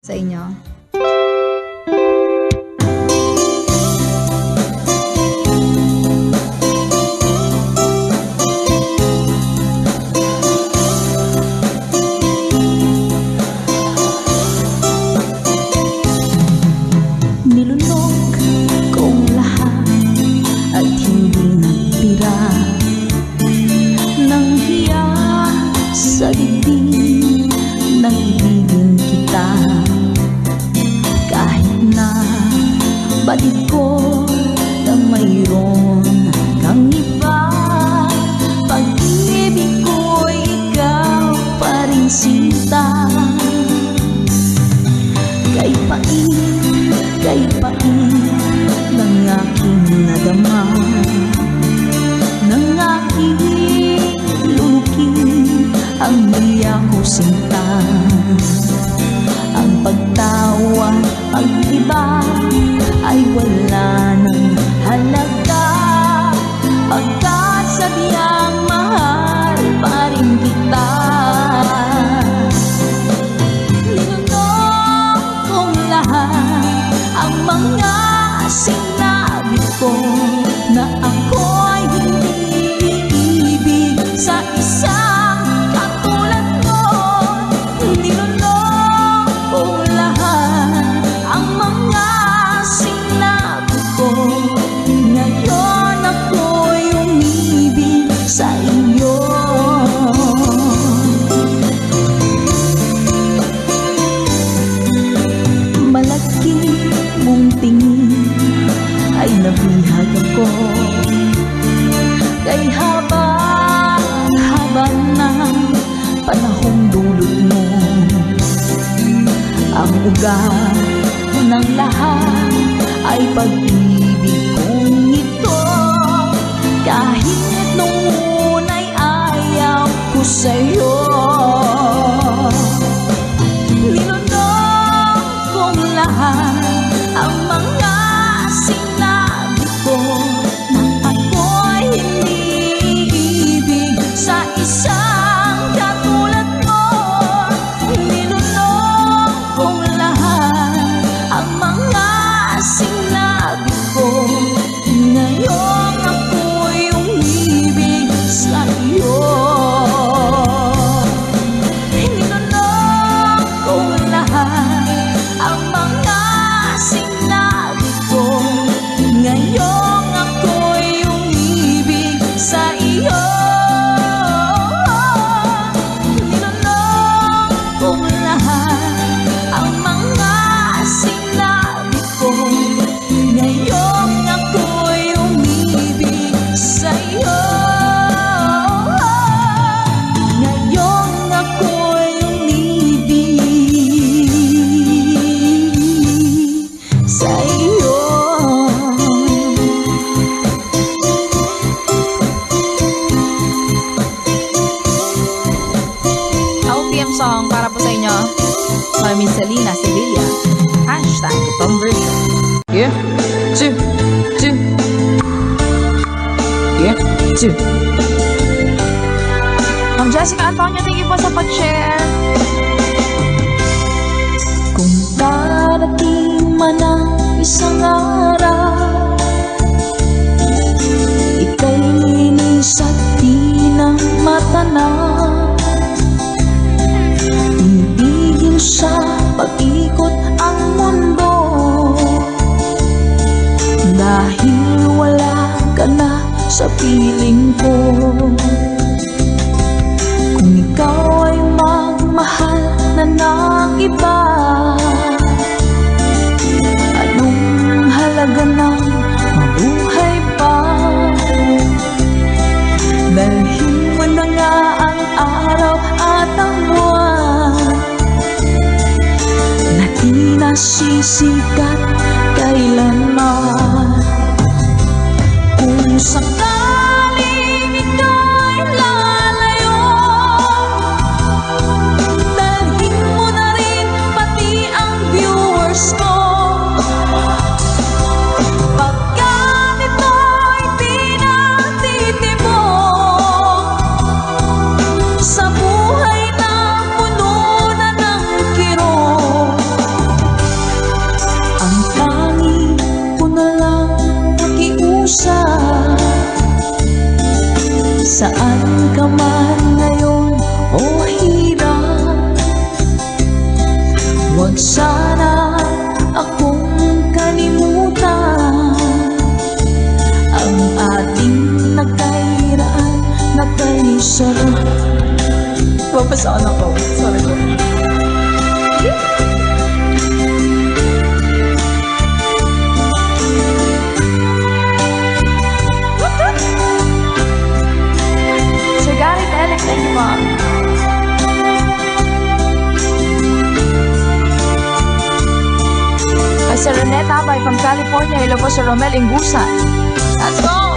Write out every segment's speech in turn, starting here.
sa inyo. Nilunok kong lahat at hindi nagtira ng hiya sa dibdib ng ibigin kita. Kahit na batid ko na mayroon kang iba, pag-ibig ko'y ikaw pa rin sinta. Kay pait ng aking nadama, ng aking lulukin ang niya ko sinta. Ang pagtawa, pag-iba ay wala ng halaga, pagkat sadyang mahal pa rin kita. Linunok kong lahat ang mga sinabi ko na ako'y hindi iibig sa isang katulad mo. Nilunok kong lahat ang mga sinabi ko, ngayon ako'y umibig sa iyo. Malaki mong tingin ay nabihag ako, kay haba ng panahong dulot mo. Ang ugat ng lahat ay pag-ibig kong ito, kahit nung una'y ayaw ko sa'yo. Linunok kong lahat ang mga sinabi ko na ako'y hindi iibig sa isang katulad mo. Linunok kong lahat ang mga sinabi ko, ngayon ako'y umibig sa iyo. Linunok kong lahat ang mga sinabi ko, ngayon ako'y umibig sa iyo. Linunok kong lahat ang mga sinabi ko, ngayon ako'y umibig sa iyo. Ngayon ako'y umibig sa iyo. OPM song para po sa inyo, Mami Selena Sevilla, hashtag Tom Version. Yeah, two. Yeah, two. Ma'am Jessica Antonio, thank you po sa pag-share. Kung darating man ang isang araw, ika'y linis at di na matanaw, tinibigin sa pag-ikot ang mundo, dahil wala ka na sa piling ko. Kung ikaw ay magmahal na ng iba, anong halaga ng mabuhay pa? Dalhin mo na nga ang araw at ang buwan na di nasisikat kailanman. Kung sakaling ika'y lalayo, dalhin mo na rin pati ang viewers ko. Pagkat ito'y di natitibok sa buhay na puno na ng kirot, Huwag sana akong kalimutan ang ating nagkairaan na kaisa. Papasaan ako. Sorry po. Sir Gary Telek, thank you po. Sir Renette Abay from California. Hello po, Sir Romel Ingusan. Let's go!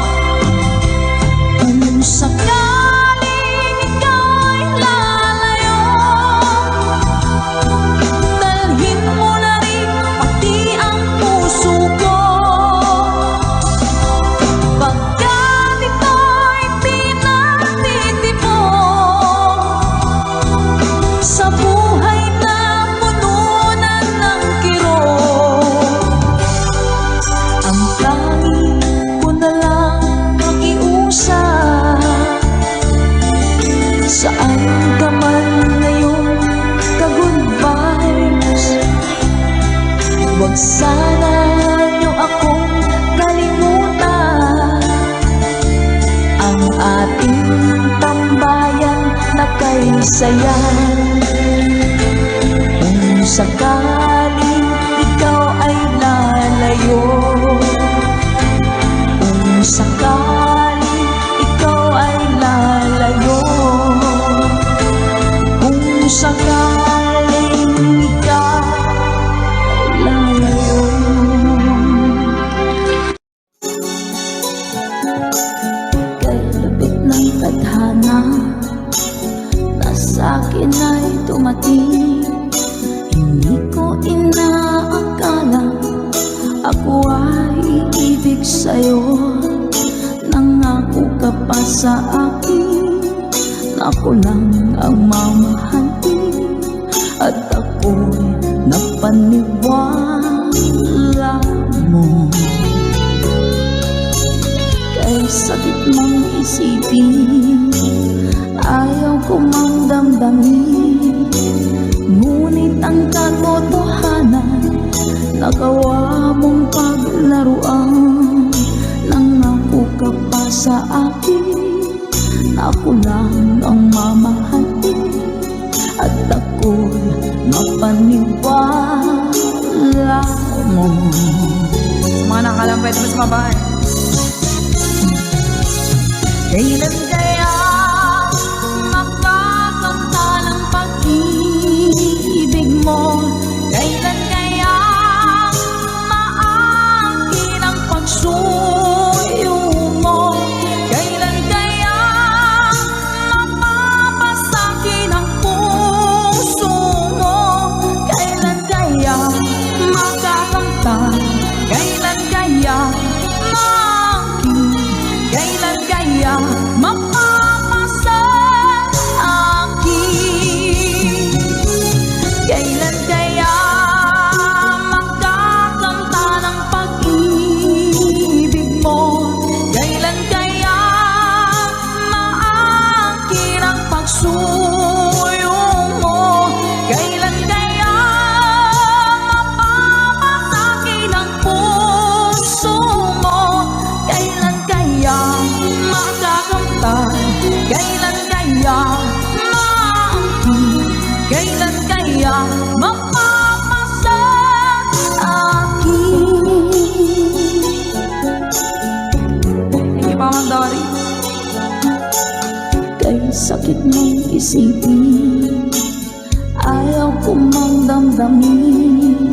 Kung sakaling ikaw'y lalayo, dalhin mo na rin pati ang puso ko. Pagkat ito'y pinagtitipon sa buhay na pununan ng kirot, ang tanging ko na lang makiusap. Saan ka man ngayon, ka-goodbyes, huwag sana niyo akong kalimutan. Ang ating tambayan na kaysayan. Kung sakaling ikaw ay lalayo, kung sakaling ikaw ay lalayo, kung sakaling ikaw ay lalayo. Kay labot ng tadhana na sa'kin ay tumating, hindi ko inaakala ako ay iibig sa'yo. Nangako ka pa sa akin na ako lang ang mamahalin, at ako'y napaniwala mo. Kay sakit mong isipin, ayaw ko mang damdamin, ngunit ang katotohanan nagawa mong paglaruan. Nangako ka pa sa akin na ako lang ang mamahalin, at ako'y mapaniwala mo. Mga nakalang pwede mo sumabay. Kailan kaya makakamta ng pag-ibig mo? Kailan kaya maangkin ang pagsuyo mo? Kailan kaya mapapasakin ang puso mo? Kailan kaya makakamta? Kailan kaya maangkin? Kailan kaya mapapasa akin? Kailan kaya magkakamta ng pag-ibig mo? Kailan kaya maangkin ang pagsuyo mo? Kailan kaya mapapasakin ang puso mo? Kailan kaya makakamtan? Kailan kaya maangkin? Kailan kaya mapapasa akin? Thank you po, Ma'am Dory. Kay sakit mong isipin, ayaw ko mang damdamin,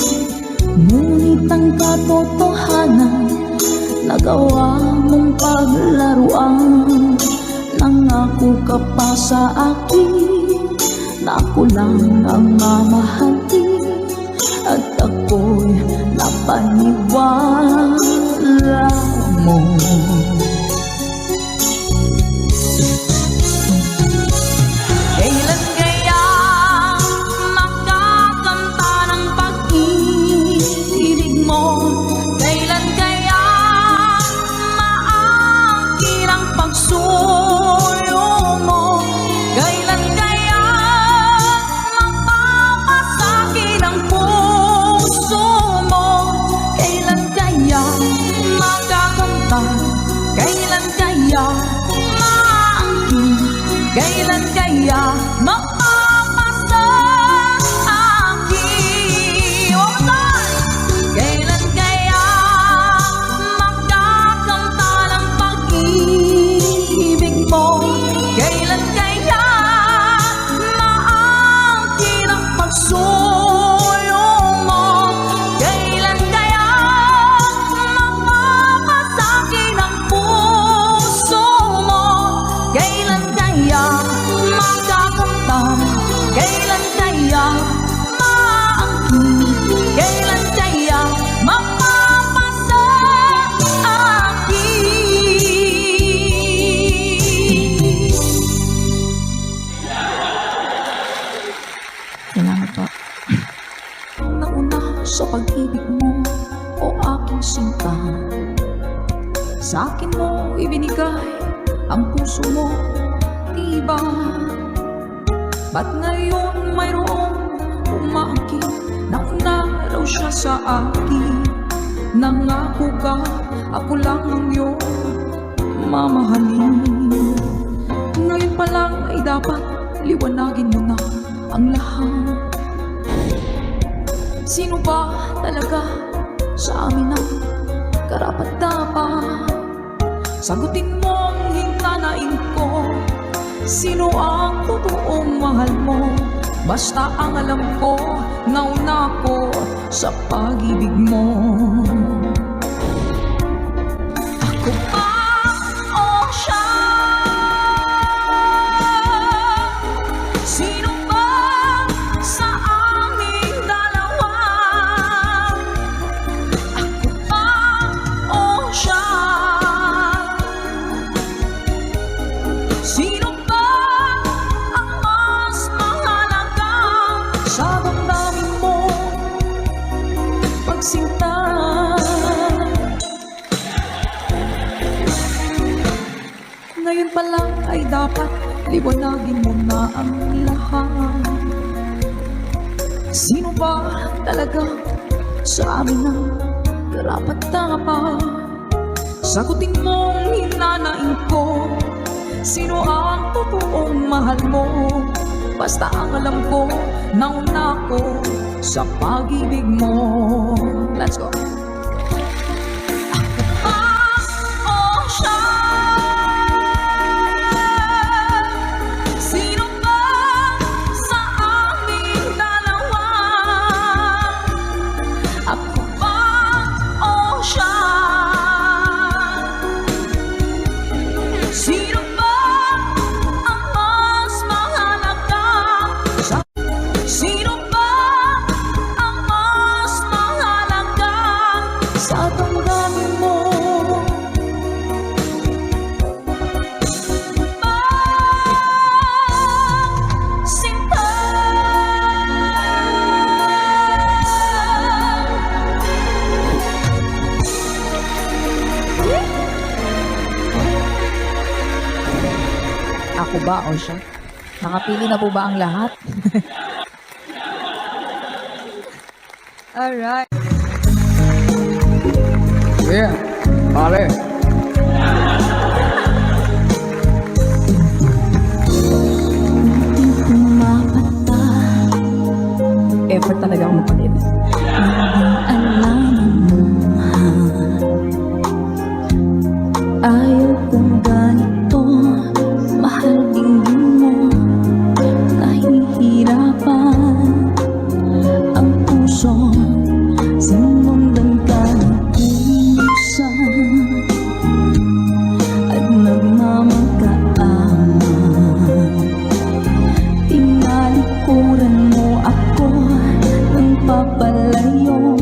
ngunit ang katotohanan nagawa mong paglaruan. Nangako ka pa sa akin na ako lang ang mamahalin, at ako'y napaniwala mo. Kailan kaya makakamta ng pag-ibig mo? Kailan kaya maangkin ang pagsuyo mo? Kailan kaya mapapasakit Kailan kaya mapapasa akin? One more time. Kailan kaya makakamta ng pag-ibig mo? Kailan kaya maangkin ang pagsulong mo? Kailan kaya mapapasakin ang puso mo? Kailan kaya makakamtan? Kailan kaya maangkin? Kailan kaya mapapasa akin? Salamat po. Nauna sa pag-ibig mo, o aking sinta. Sa akin mo ibinigay ang puso mo, diba? Ba't ngayon mayroong umaangkin? Nauna raw siya sa akin. Nangako ka, ako lang ang iyong mamahalin. Ngayon pa lang ay dapat liwanagin mo na ang lahat. Sino ba talaga sa amin ang karapat-dapat? Sagutin mo ang hintanain ko. Sino ang totoong mahal mo? Basta ang alam ko, nauna ko sa pag-ibig mo. Ako ba o siya? Sino ba sa aming dalawa? Ako ba o siya? Sino ba ang mas mahalaga sa damdamin mo? Pagsinta. Ngayon pa lang ay dapat liwanagin mo na ang lahat. Sino ba talaga sa amin ang karapat-dapat? Sagutin mo ang hinanain ko. Sino ang totoong mahal mo? Basta ang alam ko, nauna ko sa pag-ibig mo. Let's go. Ako ba o siya? Sino ba sa aming dalawa? Ako ba o siya? Sino ba ang mas mahalaga sa... Sino ba ang mas mahalaga sa damdamin mo? Sinta. Ako ba o siya? Nakapili na po ba ang lahat? Alright. Yeah, pare. Effort talaga ako mapalit. Alam mo, ayaw kong ganito. Mahal tingin mo, nahihirapan ang puso. Sinundan ka ng pusa at nagmamagkaaman. Tinalikuran mo ako ng papalayo.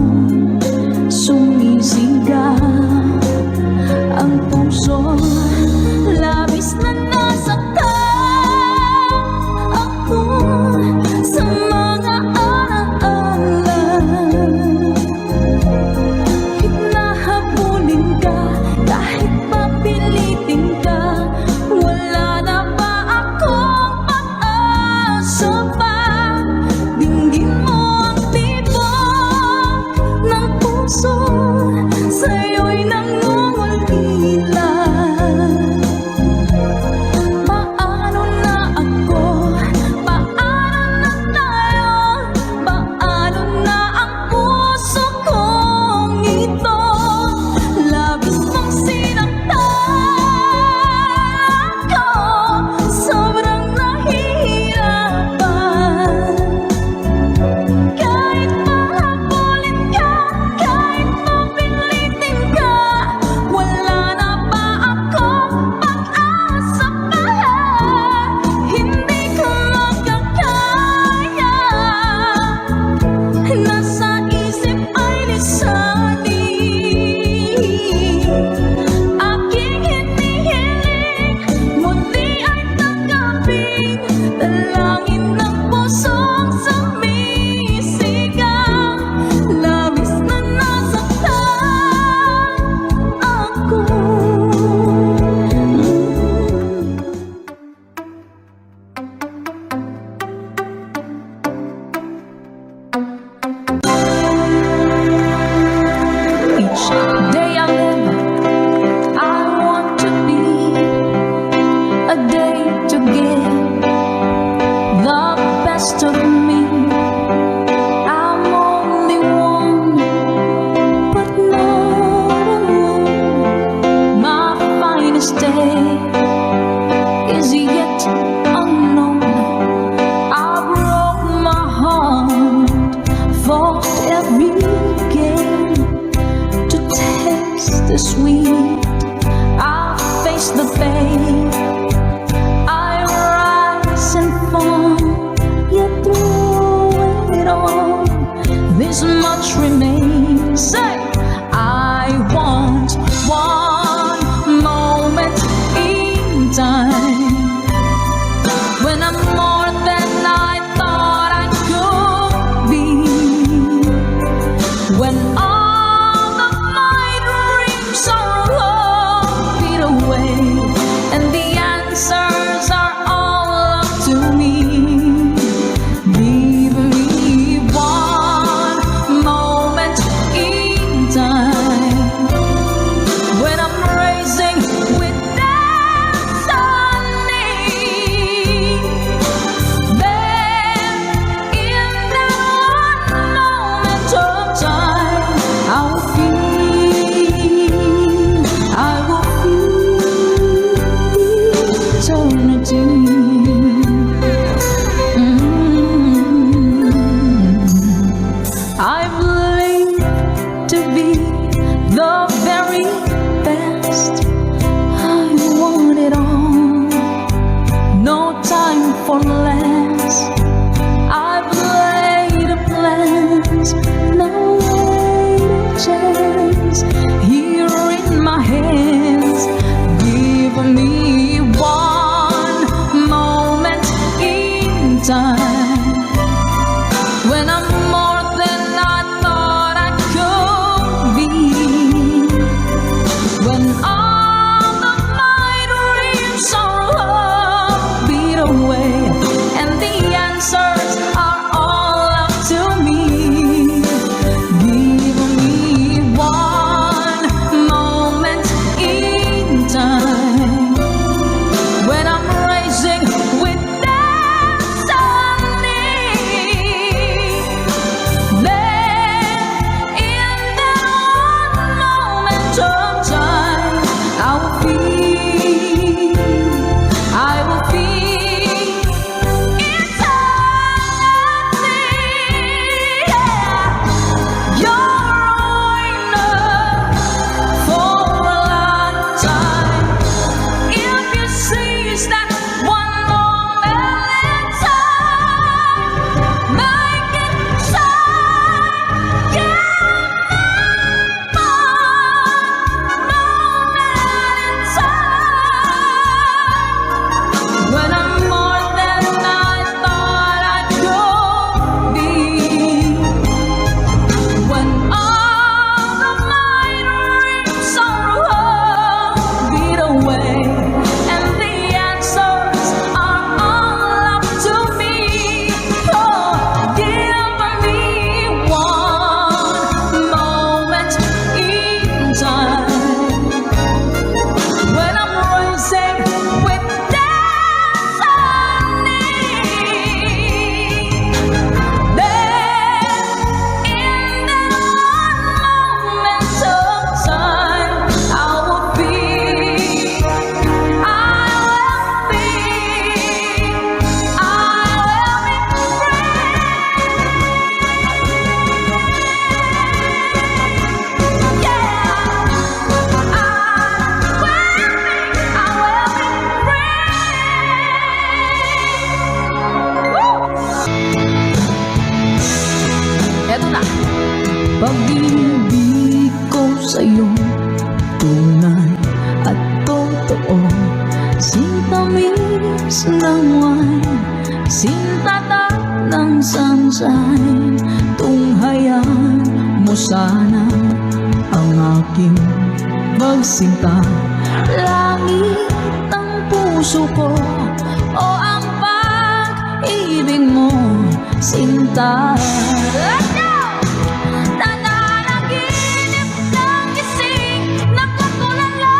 sweet. I'll face the pain. I rise and fall, yet through it all, this much remains. Say, I want one moment in time when I'm more than I thought I could be. When all of my dreams are all beat away and the answers are all up to me. Give me one moment in time when I'm raising with destiny. Then in that one moment of time, I will feel eternity. I believe to be the very best. I want it all, no time for less. I've laid a plans, no waiting chance. Here in my hands, give me one moment in time when I'm more than I thought I could be. When all of my dreams are all beat away and the answers are all up to me. Give me one moment in time when I'm raising with destiny. Then in that one moment of time, I will feel eternity. You're enough for a lifetime. If you seize that one moment in time, make it shine. Give me one moment in time when I'm more than I thought I could be. When all of my dreams are all beat away and the answers are all up to me. Oh, give me one moment in time when I'm rising with destiny. Then in that one moment of time, I will be free. Yeah, eto na. Pag-ibig ko sa'yo, tunay at totoo. Sintamis ng wine, sintatak ng sunshine. Tunghayaan mo sana ang aking magsinta. Langit ng puso ko o ang pag-ibig mo, sinta. Let's go! Nananaginip ng gising, nakatulala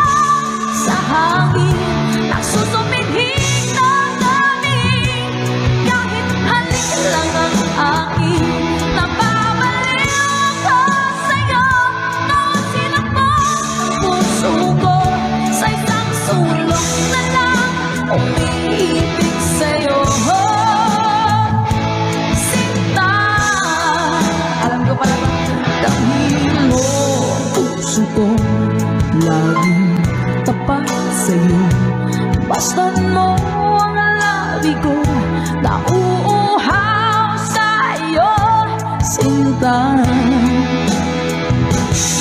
sa hangin, nagsusumihik ng galing. Kahit halik lang ang akin, napabaliw ako sa'yo. Noon sinakbot ang puso ko sa isang sulok na lang umiibig sa'yo. Sinta, alam ko pala, dahil mo puso ko laging tapat sa'yo. Basta't mo ang labi ko, nauuhaw sa'yo, sinta.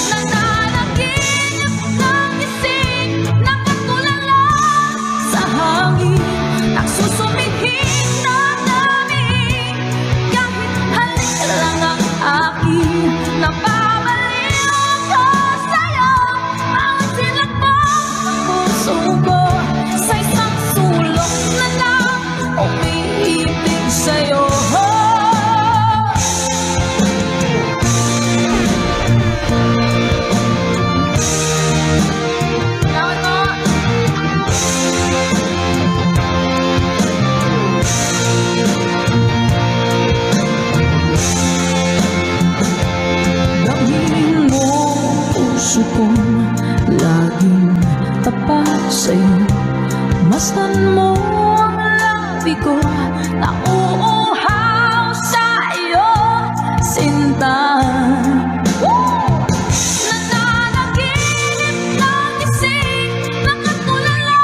Nananaginip ng gising, nakatulala sa hangin, nagsusumihing na daming, kahit halik lang ang akin, napabaliw ko sa'yo, bawat silakbong ng puso ko, sa isang sulok na lang umiibig sa'yo. Damhin mo puso kong laging tapat sa'yo. Masdan mo ang labi ko, nauuhaw sa'yo, sinta. Nananaginip ng gising, nakatulala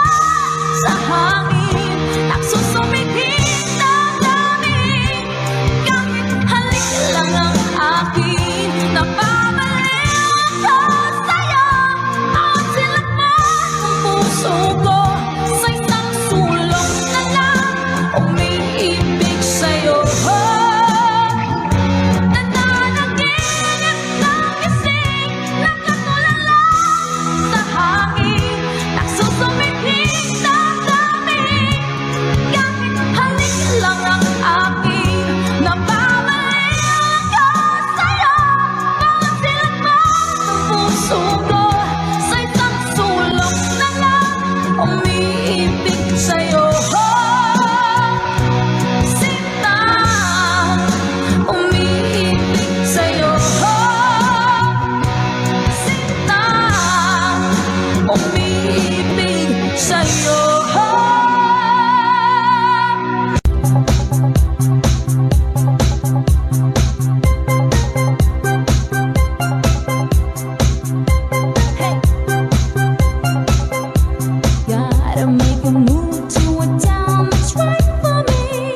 sa hangin, nagsusumihing na daming, kahit halik lang ang akin, napabaliw ko sa'yo, bawat silakbong ng puso ko, sa isang sulok na lang umiibig sa'yo. Nananaginip ng gising, nakatulala sa hangin, nagsusumihing na daming, kahit halik lang ang akin, napabaliw ko sa'yo, bawat silakbong ng puso ko, sa isang sulok na lang umiibig sa'yo. Sinta, umiibig sa'yo. Sinta, umiibig sa'yo. Gotta make a move to a town that's right for me.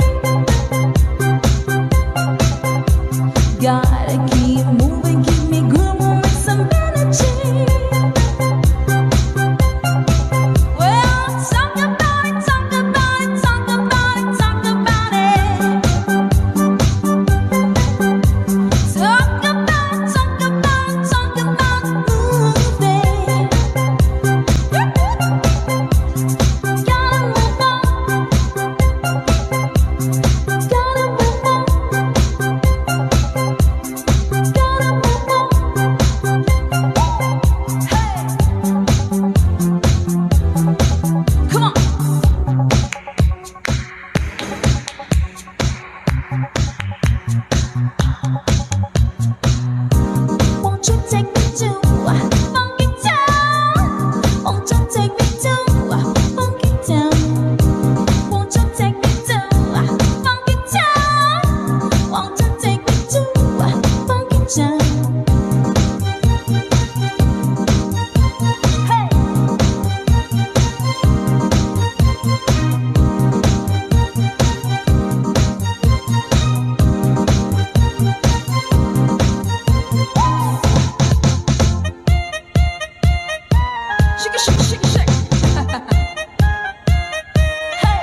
Gotta keep moving, keep me grooving with some energy. Well, talk about it, talk about it, talk about it, talk about it. Talk about, talk about, talk about moving. Gotta move on. Gotta move on. Gotta move on. Hey, come on. Won't you take me to a funky town? Won't you take me to a funky town? Won't you take me to a funky town? Won't you take me to a funky town? Hey. Shake it, shake it, shake it, shake it. Hey.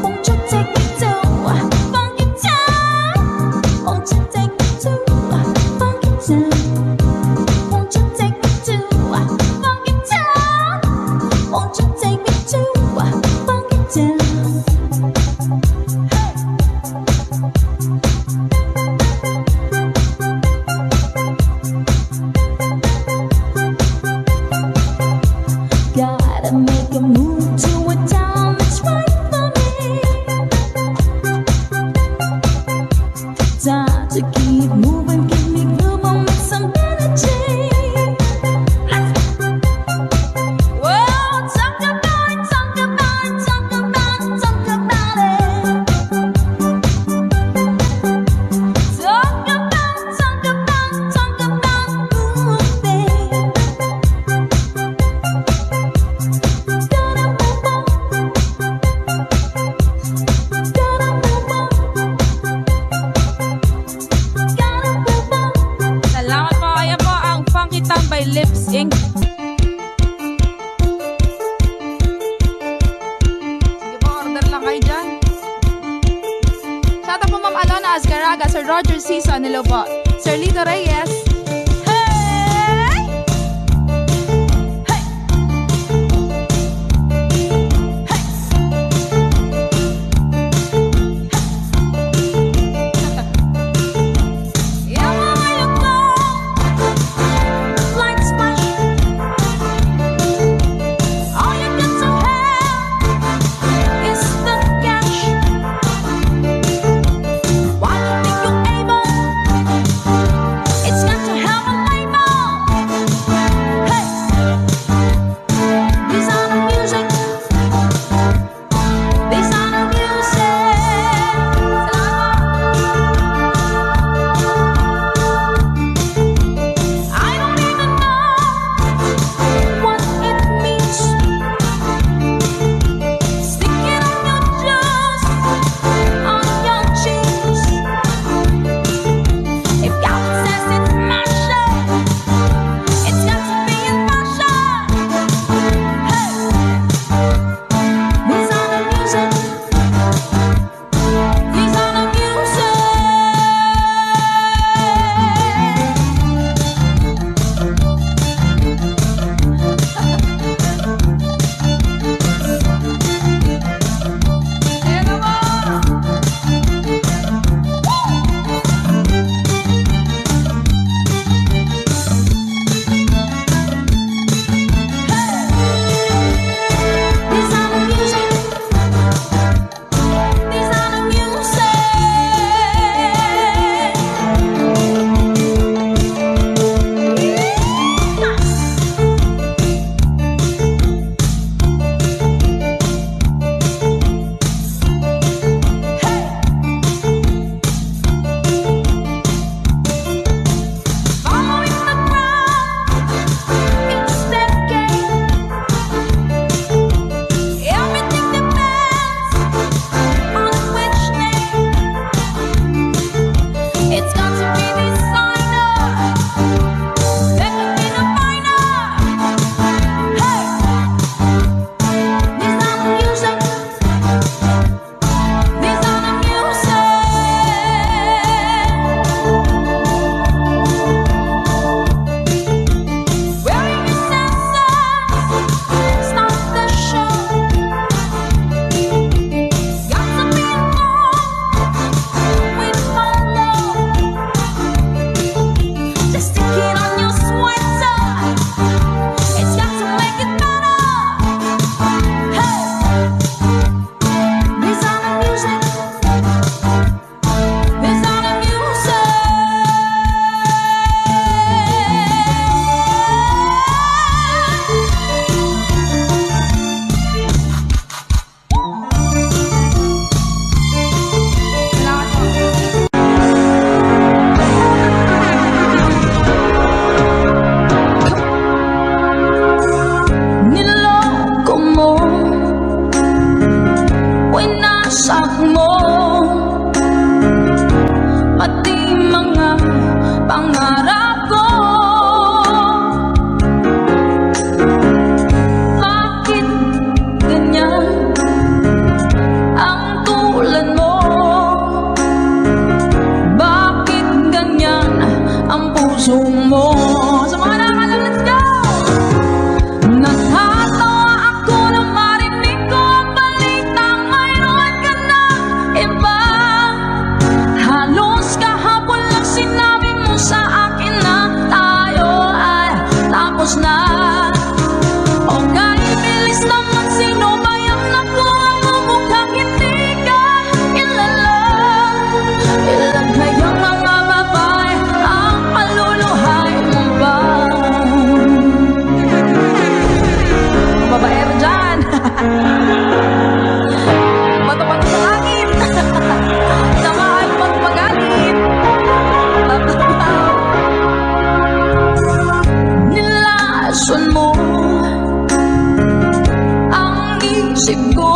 Won't you take me to a funky town? Won't you take me to a funky town? Won't you take me to a funky town? Won't you take me to a funky town? Gotta make a move to a town that's right for me. Time to keep moving, keep me grooving with some energy. Well, talk about it, talk about it, talk about umaga, Sir Roger Season. Hello po. Sir Lito Reyes. Hey! Hey! Yeah, mama, you go like smash. All you get to have is the cash. Why you think you're able? It's got to have a label. Hey, these are the music. These are the music. I don't even know what it means. Stick it on your juice, on your cheeks. If God says it's my shit, it's got to be in my shot. Hey, these are the music. These are the music. These are the music. These are the music. Following the crowd, it's their game. Everything depends on which name. It's got to be designer. There could be no finer. Hey, these are the music. These are the music. Wearing your senses, stop the show. Got to be involved with my love. Just stick it on your sweater. It's got to make it better. Hey, these are the music. These are the Niloko mo, winasak mo, pati mga pangarap ko. Bakit ganyan ang tulad mo? Bakit ganyan ang puso mo? Sa mga nakakalam, let's go! Natatawa ako nang marinig ko ang balitang mayroon ka ng iba. Halos kahapon lang sinabi mo sa akin na tayo ay tapos na. Okay, bilis naman, sino ba yung nakuha mo? Mukhang hindi ka kilala. Ilan kayang mga babae ang paluluhay mo ba? Babaero dyan. Bato-bato sa langit. Sama ay magpagalit. Nilason mo ang isip ko,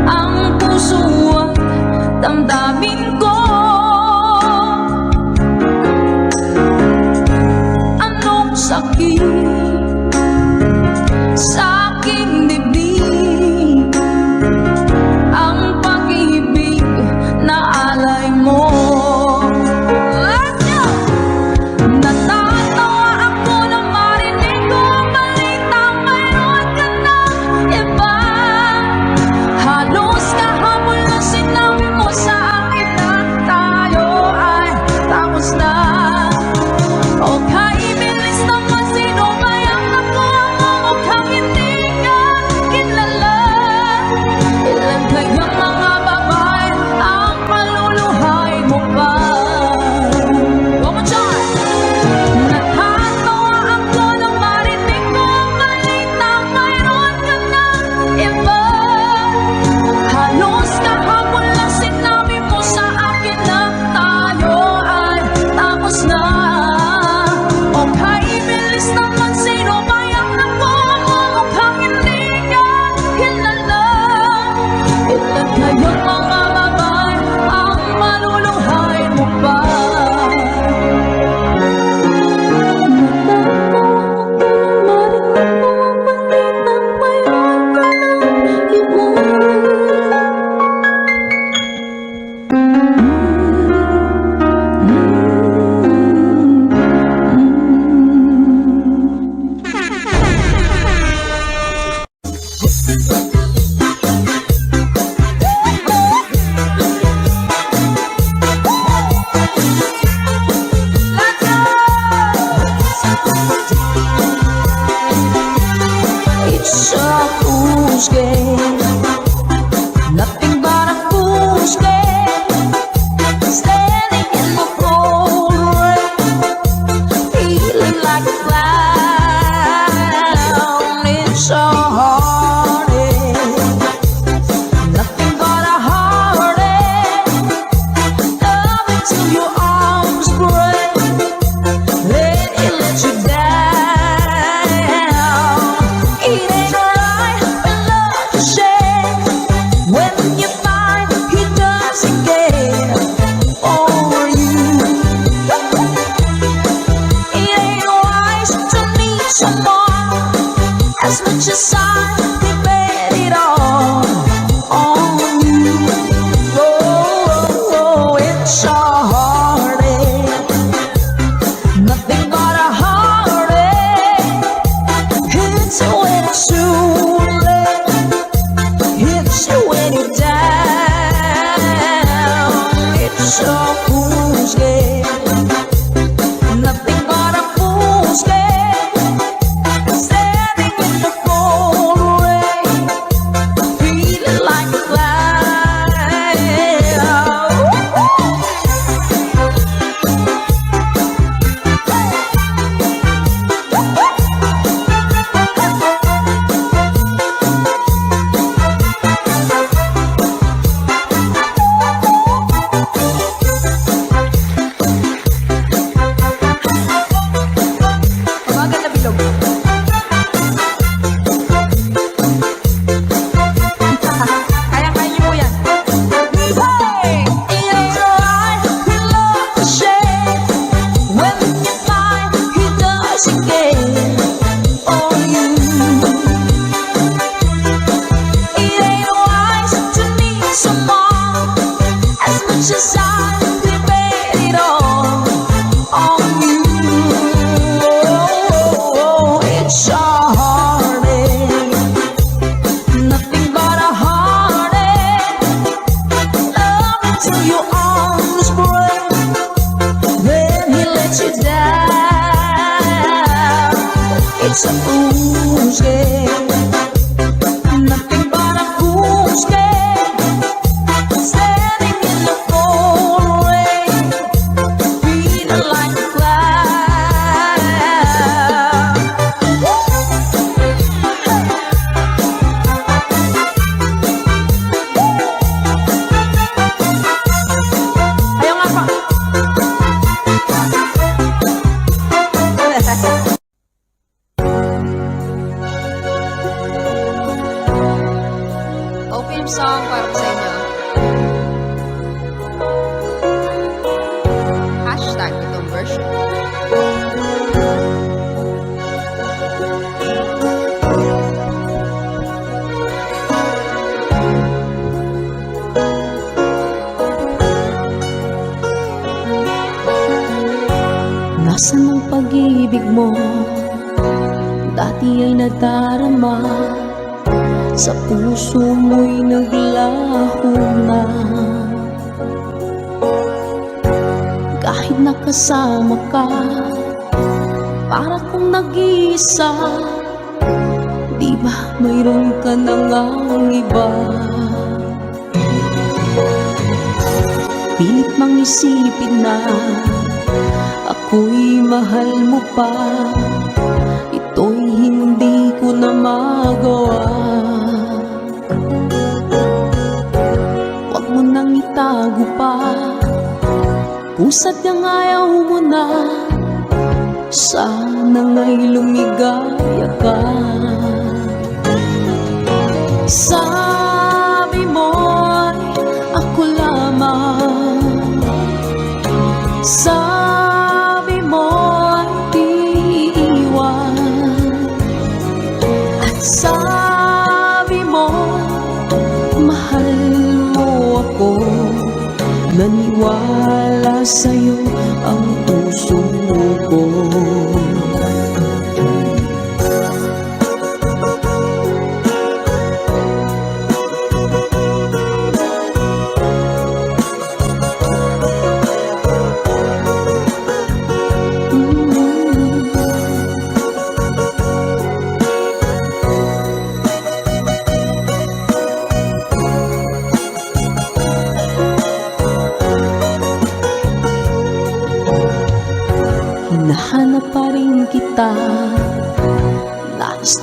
ang puso at damdamin ko. Anong sakit sa aking bibig, ang pag-ibig na foolscapes, nothing but a foolscape, standing in the cold rain, feeling like a clown. It's so heartache, nothing but a heartache, loving till your arms break, then it lets you down. It ain't right when love's a shame, when you find he doesn't care for you. It ain't wise to need someone as much as I depend it all on you. Oh, it's a heartache, nothing but a heartache. Hits you when it's too late, hits you when you're down. It's a fool's game, nothing but a fool's game, standing in the cold rain, feeling like a clown. Maganda bilog. Kaya-kaya niyo po yan. Hey! It ain't right when love's a shame, when you find he doesn't care for you. It ain't wise to need someone as much as I depend it all on you. Oh, it's a heartache, nothing but a heartache, love until your arms break, then he lets you down. It's a fool's game, nothing but a fool's game, standing in the cold rain, feeling like a clown. Ayaw nga pa. Open song para po sa inyo. Hashtag itong version. Nasaan ang pag-ibig mo? Dati ay nadarama, sa puso mo'y naglaho na. Kahit nakasama ka, para kong nag-iisa, di ba mayroon ka na ngang iba? Pilit mang isipin na ako'y mahal mo pa, ito'y hindi ko na magawa. Huwag mo nang itago pa, kung sadyang ayaw mo na, sana nga'y lumigaya ka. Sabi mo'y ako lamang, sabi mo'y iiwan, at sabi mo mahal mo ako. Naniwala sa'yo ang puso ko.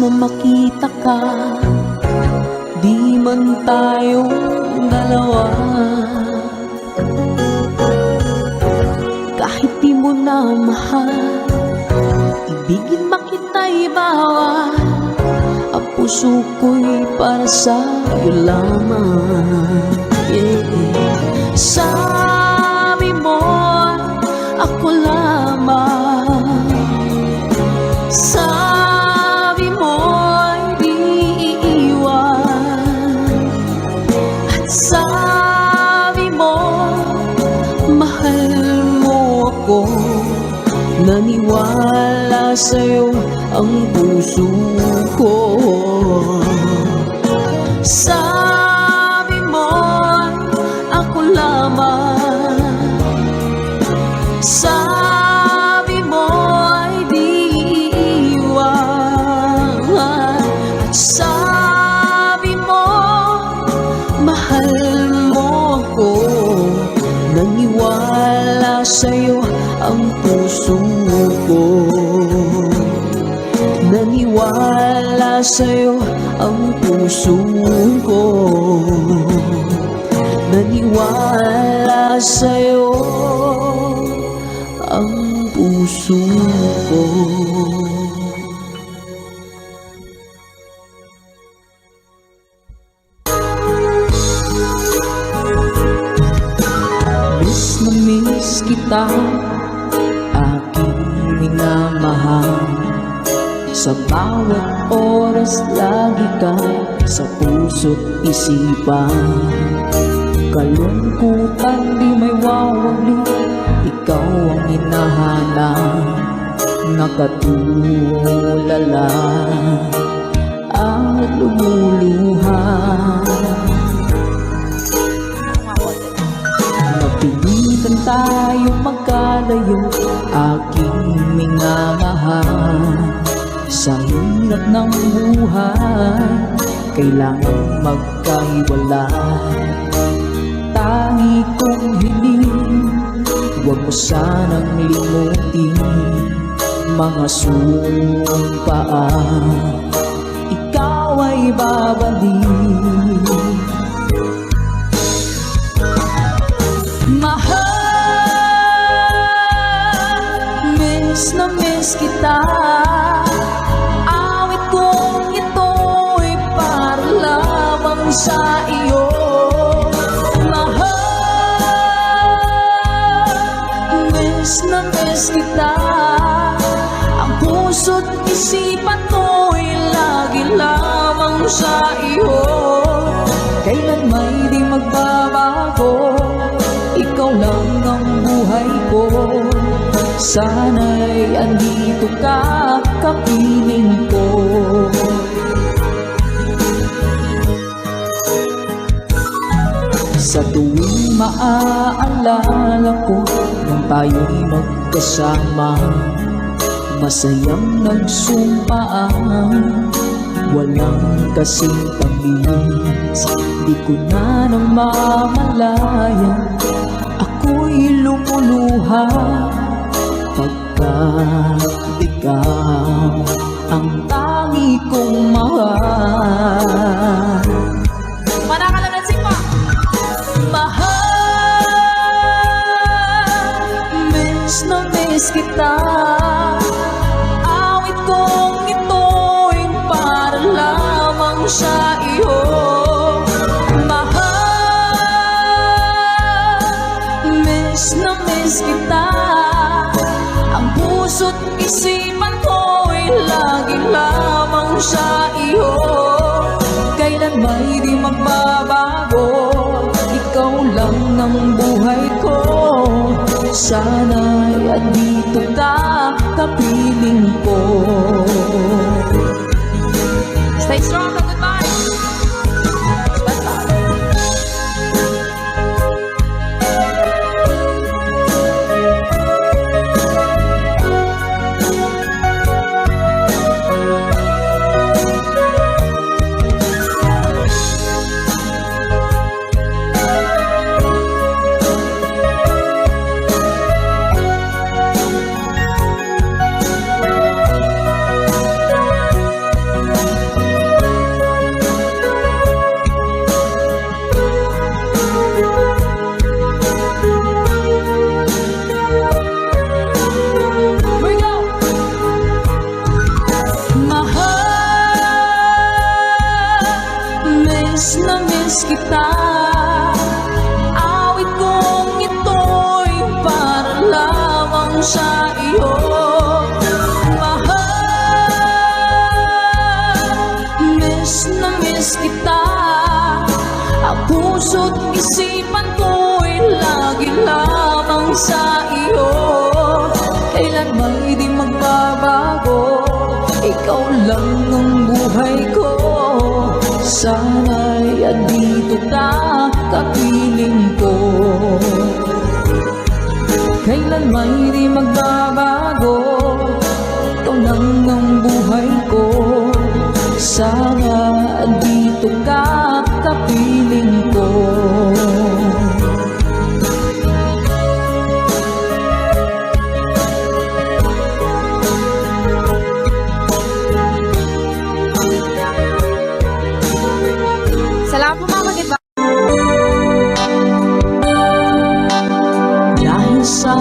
na makita ka, di man tayong dalawa. Kahit di mo na mahal, ibigin makita'y bawal. Ang puso ko'y para sa'yo lamang, yeah. Sabi mo, ako lamang. Sabi mo, di iiwan. At sabi mo, mahal mo ako. Naniwala sa'yo ang puso ko. Sabi mo, ako lamang. Sabi mo, ay di iiwan. At sabi mo, mahal mo ako. Naniwala sa'yo ang puso ko. Naniwala sa'yo ang puso ko. Naniwala sa'yo ang puso ko. Miss na miss kita, aking minamahal. Sa bawat oras lagi ka sa puso't isipan. Kalungkutan di may wawali, ikaw ang hinahanap. Nakatulala at lumuluha. Napilitan tayo magkalayo, aking minamahal. Sa hirap ng buhay, kailangan magkahiwalay. Tangi kong hiling, huwag mo sanang limutin mga sumpaan. Ikaw ay babalik. Mahal, miss na miss kita. Awit kong ito'y para lamang sa iyo. Mahal, miss na miss kita. Ang puso't isipan ko'y lagi lamang sa iyo. Kailan may di magbabago, ikaw lang ang buhay ko. Sana'y andito ka, kapiling ko. Sa tuwing maaalala ko nung tayo'y magkasama, masayang nagsumpaan, walang kasing tamis. Di ko na nang mamalayan, ako'y lumuluha pagkat ikaw ang tangi kong mahal. Manakalansin mo! Mahal, miss na miss kita. Awit kong ito'y para lamang sa iyo. Mahal, miss na miss kita. Ang puso't isipan ko'y lagi lamang sa iyo. Kailan may di magbabago, ikaw lang ang buhay ko. Sana'y andito ka, kapiling ko. Stay strong, goodbye! na miss kita. Awit kong ito'y para lamang sa iyo. Mahal, miss na miss kita. Ang puso't isipan ko'y lagi lamang sa iyo. Kailan ba'y di magbabago? Ikaw lang ang buhay ko. Sana'y andito ka, kapiling ko. Kailan ba'y di magbabago? Ikaw lang ang buhay ko. Sana andito ka, kapiling ko. Salamat po mga kagitba. Dahil sa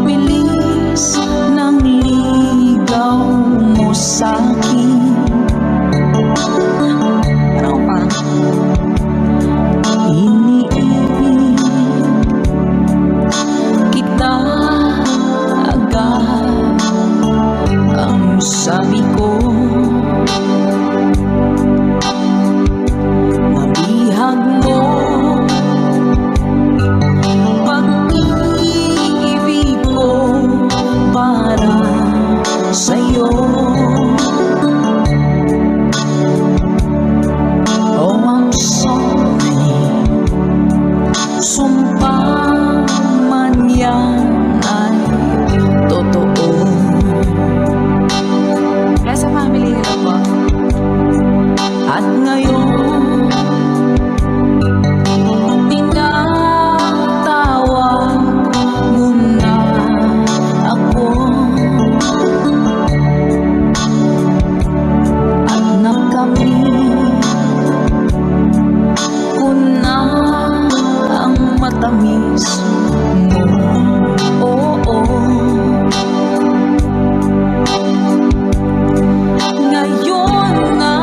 bilis ng ligaw mo sa'kin, Ano pa? iniibig kita agad. Ang sabi ko, mabihag mo pag-ibig ko para sa'yo. Oh, I'm sorry. Sumpa man yan ay totoo. Kaya sa family nila po. At ngayon, tinatawag mo na ako. At nakamit ko na ang matamis mo. Oo, ngayon nga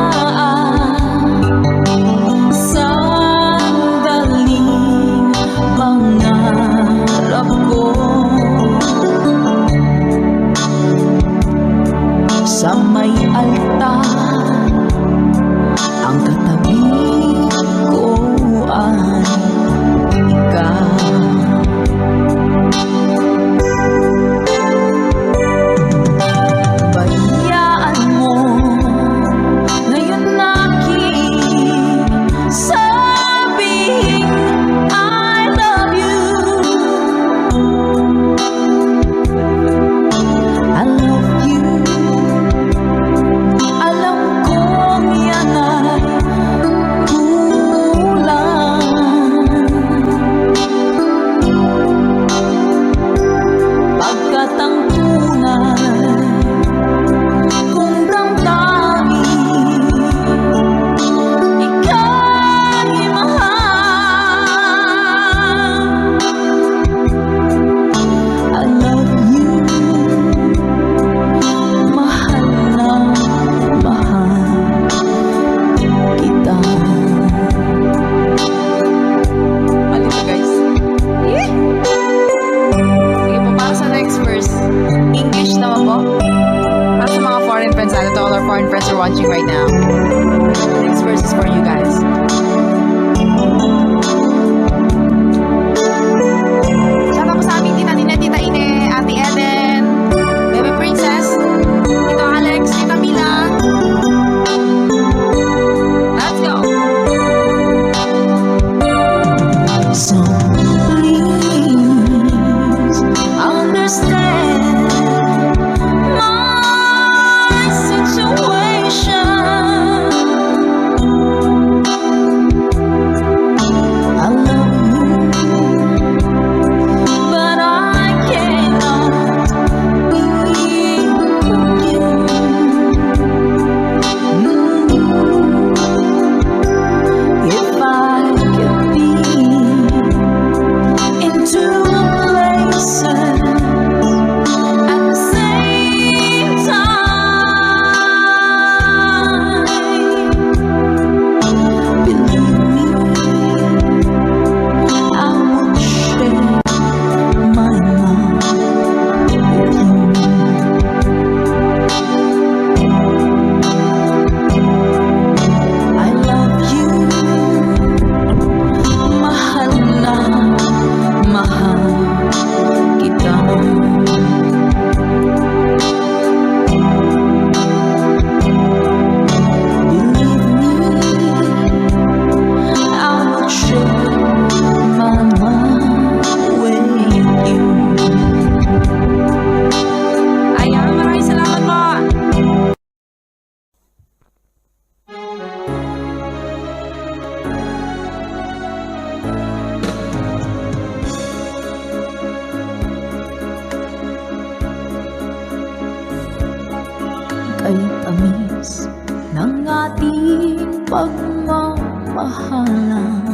pagmamahalan.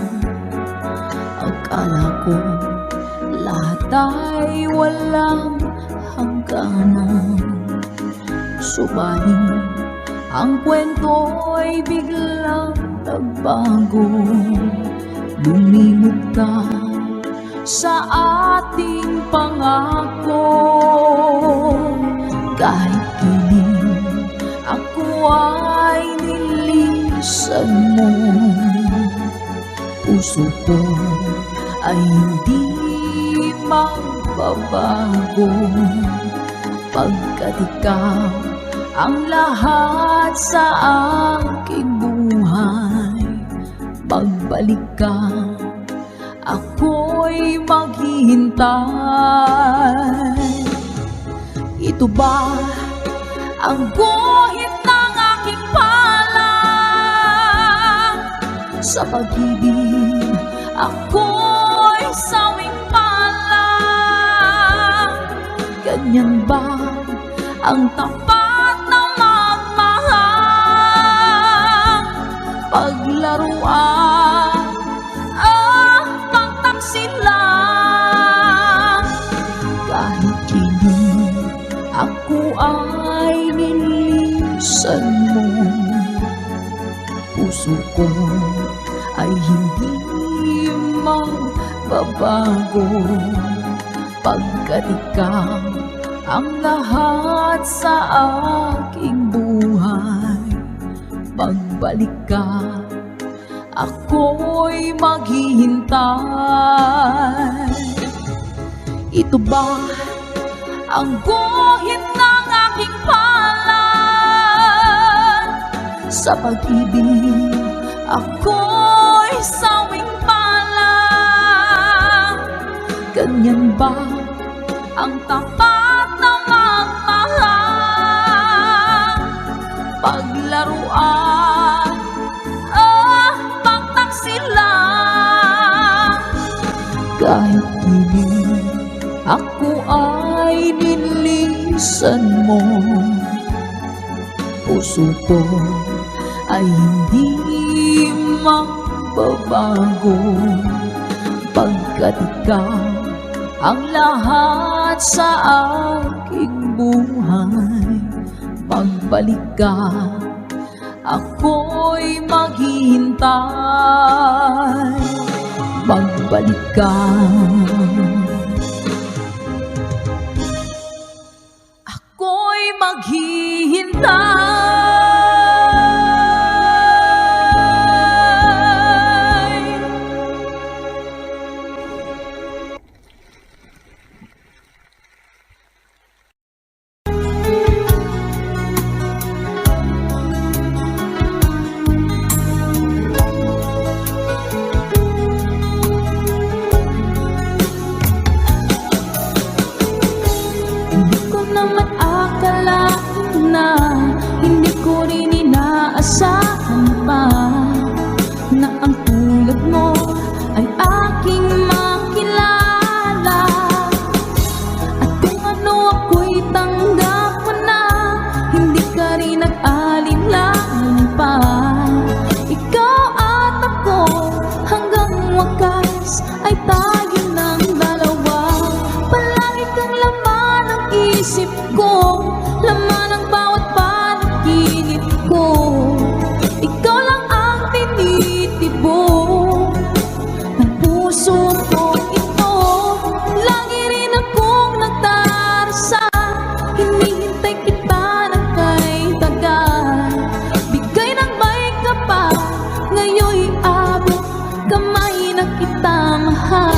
Akala ko lahat ay walang hangganan, subalit ang kwento'y biglang nagbago. Lumimot ka sa ating pangako. Kahit kini ako ay nilisan mo, puso ko ay hindi magbabago. Pagkat ikaw ang lahat sa aking buhay, magbalik ka, ako'y maghihintay. Ito ba ang guhit ng aking palad? Sa pag-ibig ako'y sawing palad. Ganyan ba ang tapat na magmahal? Paglaruan pagtaksilan. Kahit kini ako ay nilisan mo, puso ko ay hindi magbabago. Pagkat ikaw ang lahat sa aking buhay, magbalik ka, ako'y maghihintay. Ito ba ang guhit ng aking palad? Sa pag-ibig ako'y sawing palad. Ganyan ba ang tapat na magmahal? Paglaruan pagtaksilan. Kahit kini ako ay nilisan mo, puso ko ay hindi magbabago. Pagkat ikaw ang lahat sa aking buhay, magbalik ka, ako'y maghihintay. Magbalik ka, ako'y maghihintay. Hindi ko rin inaasahan pa na ang tulad mo ay aking makilala. At kung ano ako'y tanggap mo na, hindi ka rin nag-alinlangan pa. Ikaw at ako hanggang wakas ay tayo ng dalawa. Palagi kang laman ng isip ko, laman ng bawat panaginip ko. Ikaw lang ang tinitibok ng puso ko ito. Lagi rin akong nagdarasal, hinihintay kita ng kay tagal. Bigay ng may kapal, ngayon'y abot kamay na kita mahal.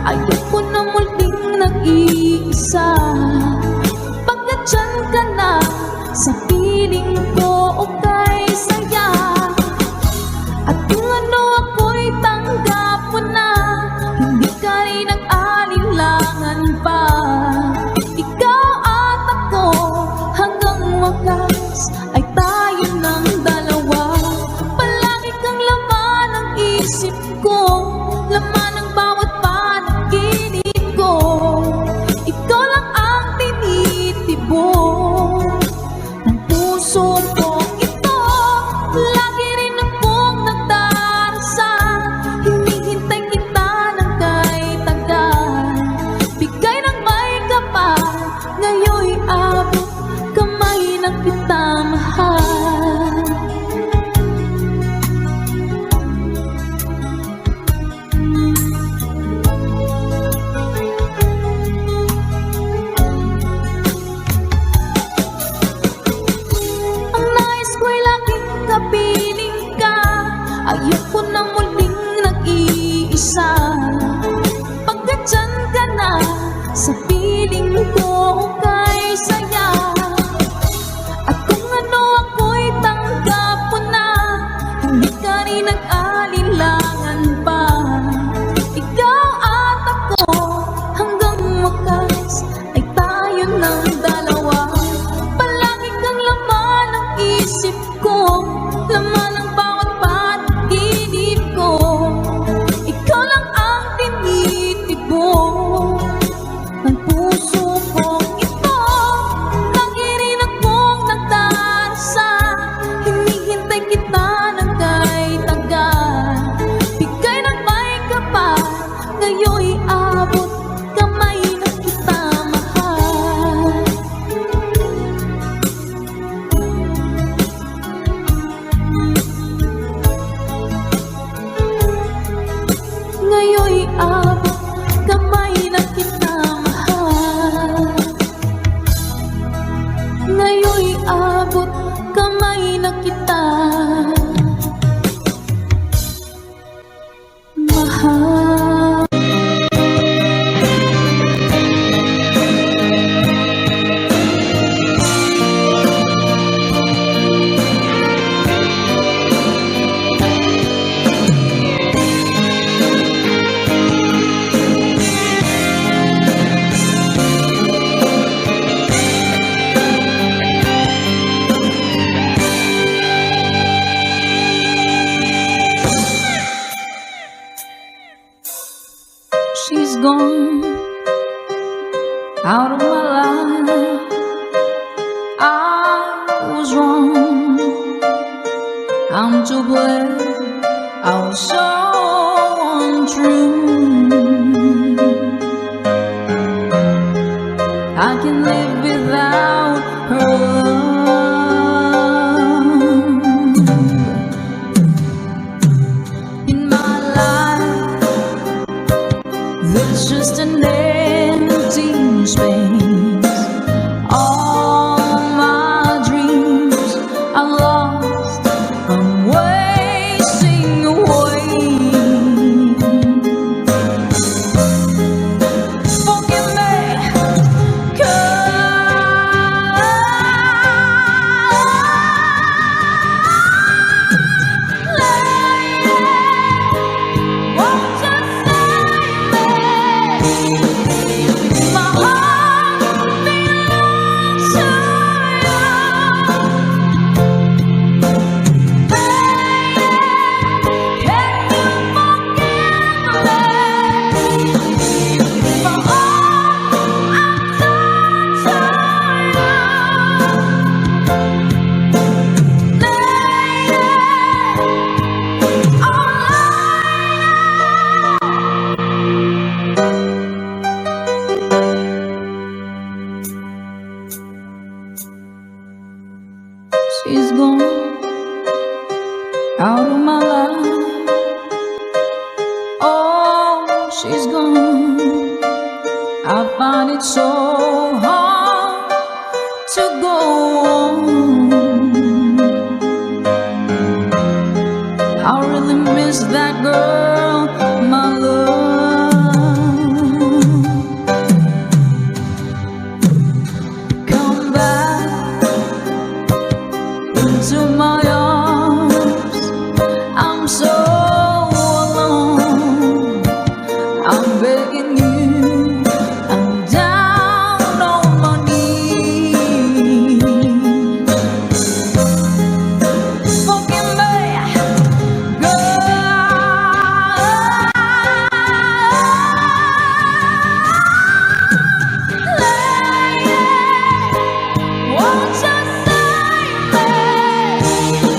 Ayoko na muling nag-iisa, pagkat dyan ka na sa piling ko o kay saya. At kung ano ako'y tanggap mo na, hindi ka rin nag-alinlangan pa. Ikaw at ako hanggang wakas ay tayo mahal. Ang nais ko'y laging kapiling ka, ayoko na muling nag-iisa. Pagkat dyan ka na, sa piling ko kay saya. At kung ano ako'y tanggap mo na, hindi ka rin nag-alinlangan pa. Ikaw at ako, hanggang wakas ay tayo ng dalawa. Palagi kang laman ng isip ko, laman ng bawat panaginip ko. Ikaw lang ang tinitibok ng puso kong ito. Lagi rin akong nagdarasal, hinihintay kita ng kay tagal. Bigay ng may kapal, ngayon'y abot kamay na kita mahal. Ngayon'y abot kamay na kita mahal. Ngayon'y abot kamay na kita mahal. She's gone out of my life. I was wrong, I'm to blame. I was so untrue. I can live without her love in my life. There's just an empty space. All my dreams are lost, I'm wasting away. Forgive me, 'cause won't just save me. My heart belongs to you. Baby, can you forgive me for all I've done to you? Lady, oh she's gone out of my life. Oh, she's gone. I find it so hard to go on. I really miss that girl, my love. Come back into my arms. I'm so alone. I'm begging you. I'm down on my knees. Forgive me, lady, won't you save me?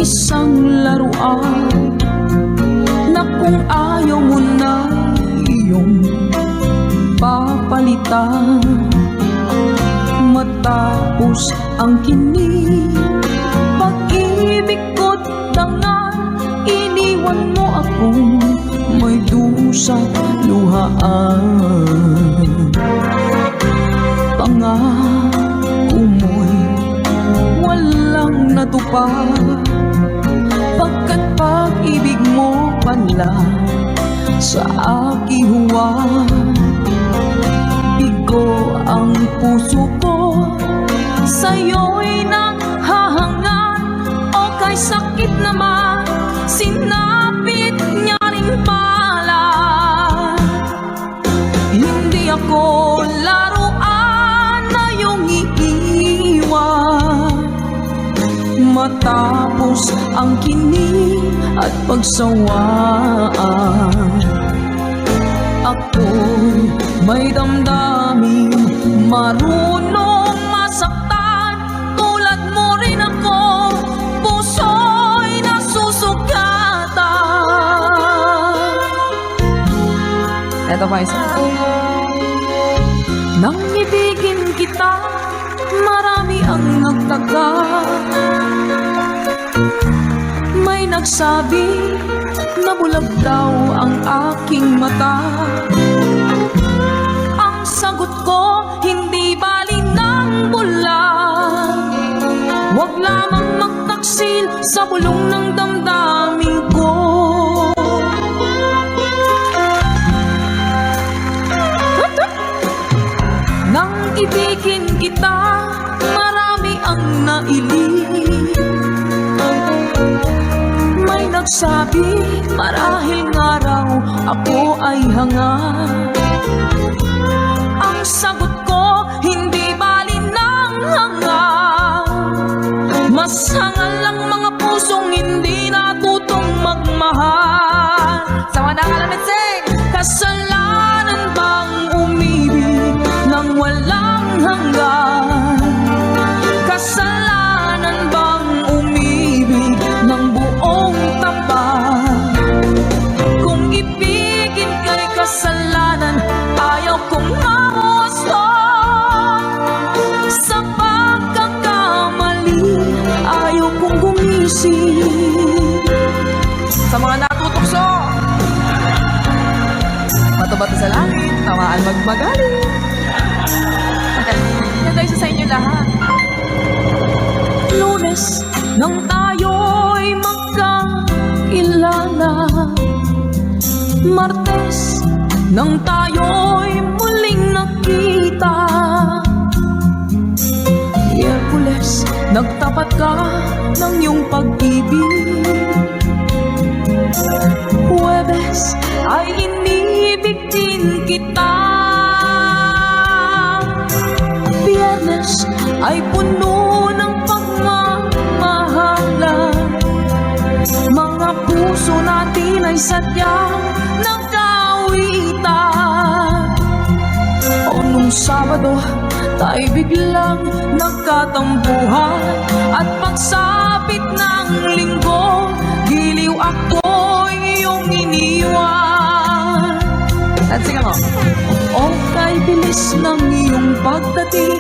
isang laruan na kung ayaw mo na iyong papalitan. Matapos ang kinig, pag-ibig ko't dangan, iniwan mo akong may dusa't luhaan. Pangako mo'y walang natupad, pagkat pag-ibig mo pala sa aking huwad. Bigo ang puso ko, sa'yo'y nanghahangan, o kay sakit naman, sinapit niya rin pala. Hindi ako laruan na iyong iiwan. Matapos ang kinig at pagsawaan, ako'y may damdamin, marunong masaktan. Tulad mo rin ako, puso'y nasusugatan. Ito pa isa. Nang ibigin kita, marami ang nagtaka. May nagsabi na bulag daw ang aking mata. Ang sagot ko, hindi bali ng bulag. Huwag lamang magtaksil sa bulong ng damdamin ko. Nang ibigin kita, marami ang nailing. May nagsabi, marahil nga raw ako ay hanga. Ang sagot ko, hindi bali ng hanga. Mas hangal lang mga pusong hindi natutong magmahal. Sama na kalamit sing! Kasalanan bang umibig nang walang hanggan? Kasalanan bang umibig ng buong tapat? Kung ibigin kay kasalanan, ayaw kong mahuwasok. Sa pagkakamali, ayaw kong gumising. Sa mga natutukso, bato-bato sa langit, tamaan magmagaling. Ganda isa sa inyo lahat. Lunes nang tayo'y magkakilala, Martes nang tayo'y muling nakita, Miyerkules nagtapat ka ng iyong pag-ibig, Huwebes ay inibig din kita, Biyernes ay puno ng pagmamahalan. Mga puso natin ay sadyang nagkawitan. O nung Sabado, tayo biglang nagkatampuhan, at pagsapit ng Linggo, giliw ako'y iyong iniwan. At sige mo. O kay bilis ng iyong pagdating,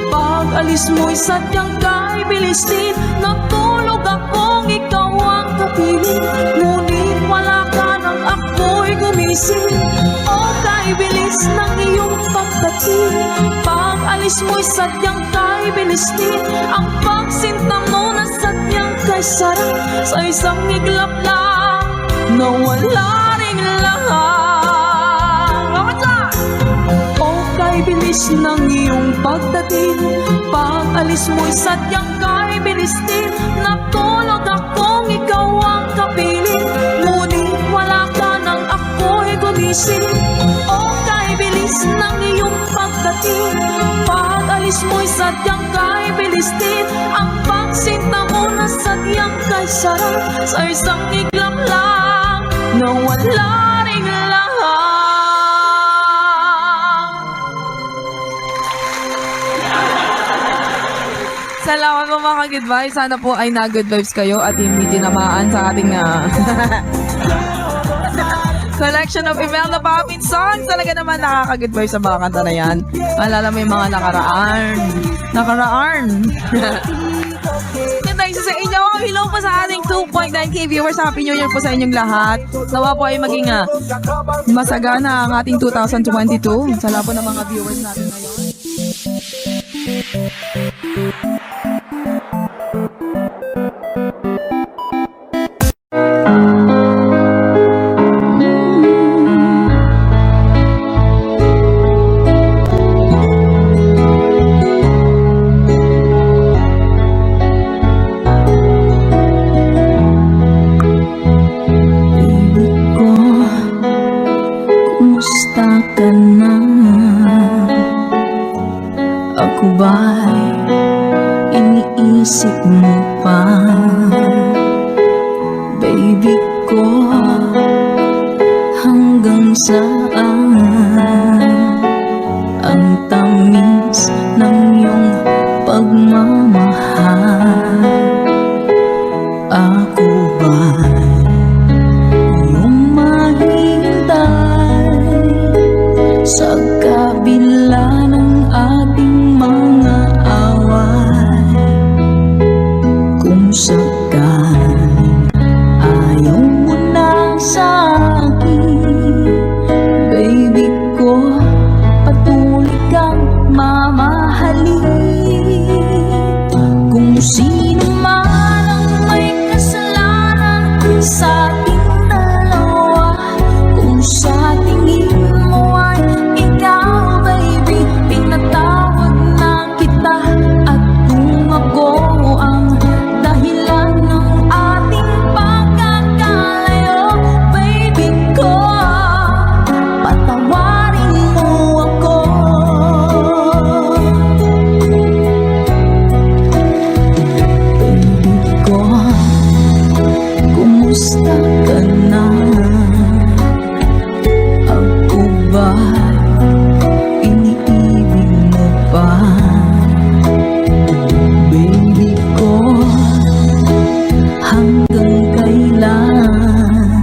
pag-alis mo'y sadyang kay bilis din. Natulog akong ikaw ang kapiling, ngunit wala ka nang ako'y gumising. O kay bilis ng iyong pagdating, pag-alis mo'y sadyang kay bilis din. Ang pagsinta mo na sadyang kay sarap, sa isang iglap lang nawala ring lahat. Kay bilis ng iyong pagdating, pag-alis mo'y sadyang kay bilis din. Natulog akong ikaw ang kapiling, ngunit wala ka nang ako'y gumising. O kay bilis ng iyong pagdating, pag-alis mo'y sadyang kay bilis din. Ang pagsinta mo na sadyang kay sarap, sa isang iglap lang nawala ring lahat. Salamat po mga ka-good vibes. Sana po ay na-good vibes kayo at hindi tinamaan sa ating collection of Imelda Papin songs. Talaga naman nakaka-good vibes sa mga kanta na yan. Alala mo yung mga nakaraan. Ganda isa sa inyo. Hello po sa ating 2.9k viewers. Happy New Year po sa inyong lahat. Nawa po ay maging masagana ang ating 2022. Salamat po ng mga viewers natin ngayon. Kumusta ka na? Ako ba'y iniisip mo pa? Baby ko, hanggang saan ang tamis ng iyong pagmamahal? Ako ba'y iyong mahintay sa kabila ng ating mga away? Kung sakaling ayaw mo na sa akin, baby ko, patuloy kang mamahalin. Kung sino man ang may kasalanan sa ating dalawa, kung sa tingin mo ay ikaw, baby, pinatawad na kita. At kung ako ang dahilan ng ating pagkakalayo, baby ko, patawarin mo ako. Baby ko, kumusta ka na? Ako ba'y iniibig mo pa? Baby ko, hanggang kailan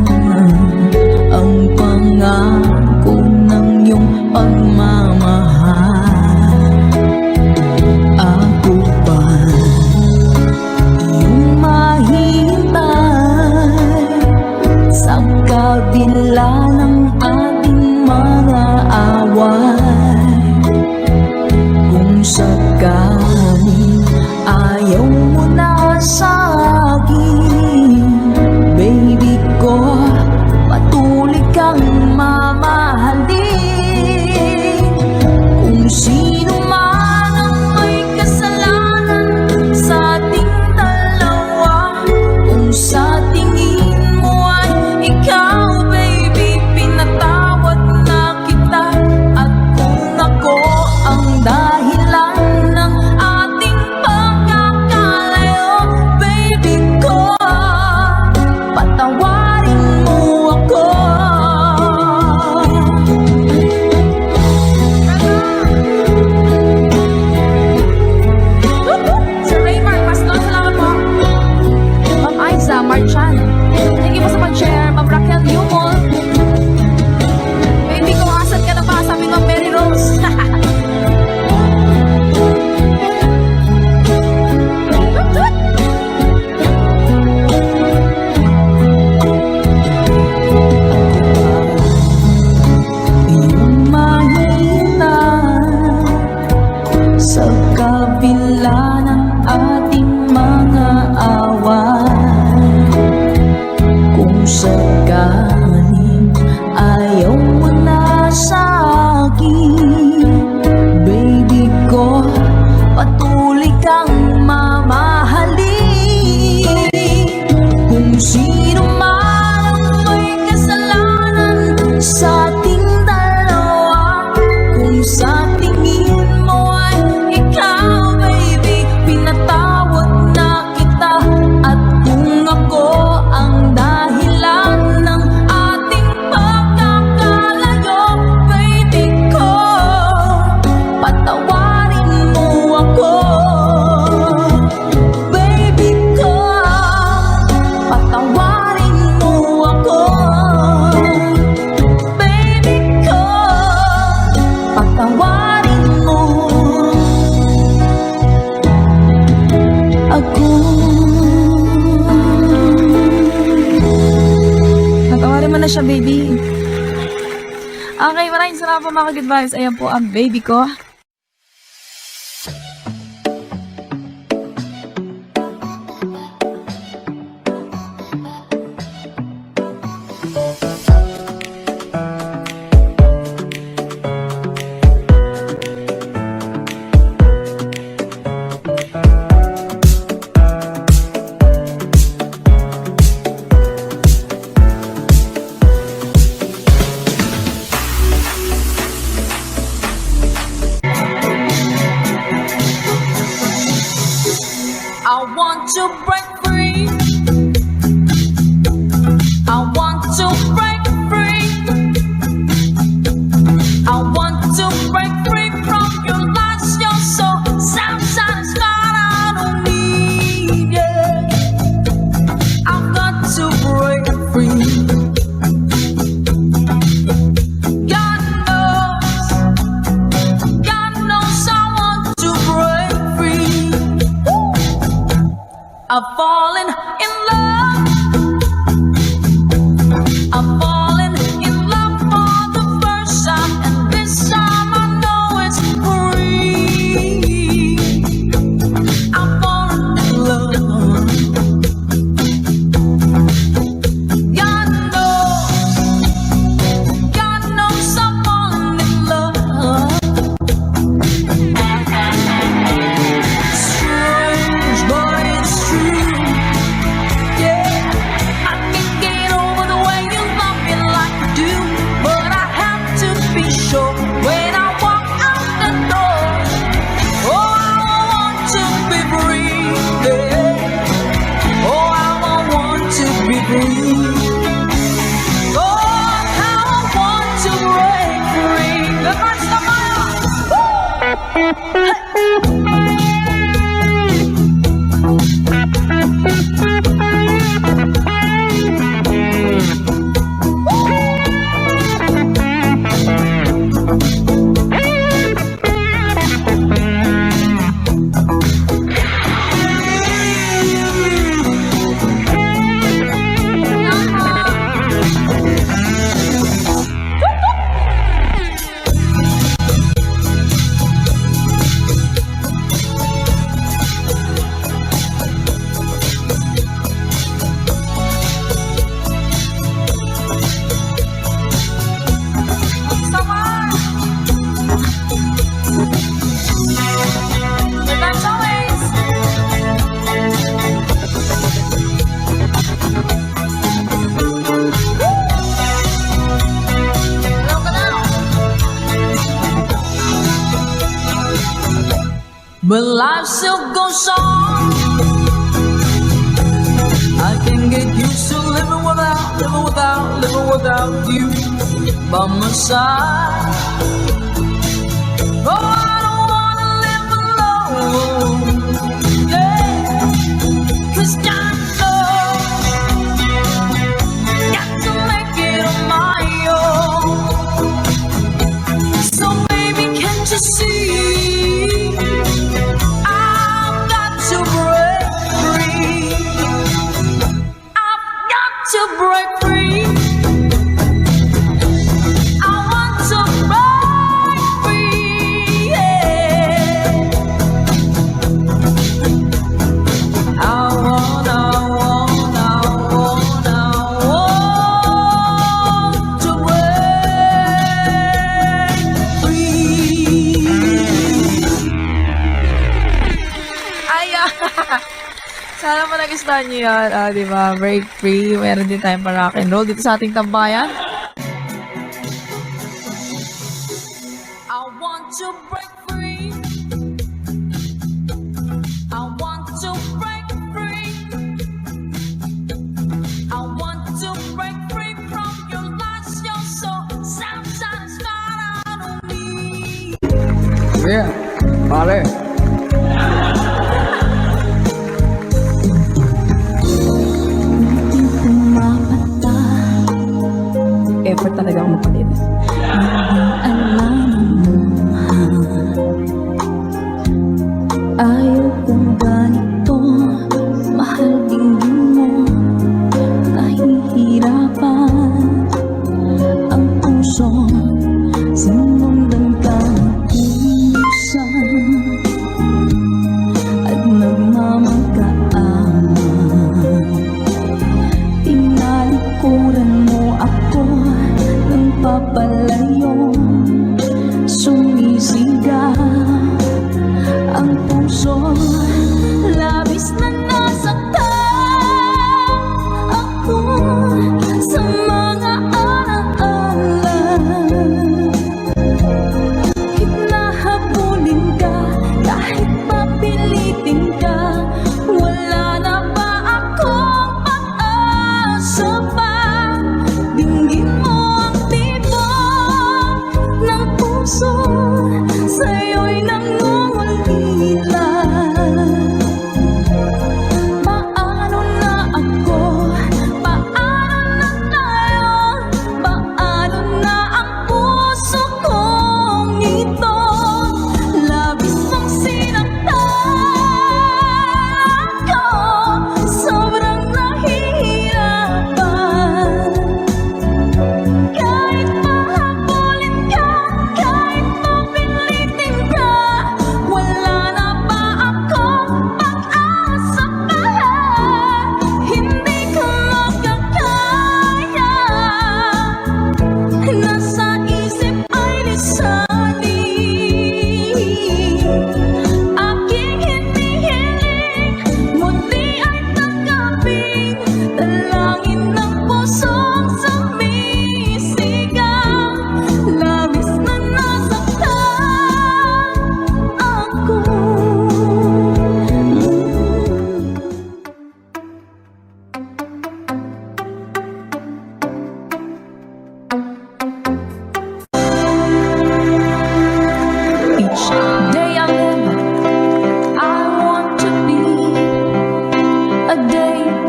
ang pangako ng iyong pagmamahal? Ako ba'y iyong mahintay na siya, baby. Okay, maraming salamat po mga good vibes. Ayan po ang baby ko. I want to break free. I want to break free. I want to break free from your lies. You're so self-satisfied. I don't need it. I've got to break free. God knows I want to break free. I've fallen in love. I've fallen in love for the first time, and this time I know it's free. I've fallen in love. God knows I've fallen in love. Strange, but it's true. Yeah, I can't get over the way you love me like you do, but I have to be sure when I walk out the door. Oh, I want to be free. Yeah. Oh, I want to be free. Oh, how I want to break free. The first of my but life still goes on. I can get used to living without you by my side. Oh, I don't wanna live alone. Yeah, 'cause God knows, got to make it on my own. So baby, can't you see? To break free, I want to break free. Yeah. I want to break free. Ay, sana mo nagustuhan nyo yan. Di ba? Break free. Meron din tayong pa rock and roll dito sa ating tambayan. I want to break free. I want to break free. I want to break free from your lies. You're so self-satisfied. I don't need. Yeah, vale. Effort talaga ako magpalit. Ayaw kong ganito, mahal din mo, nahihirapan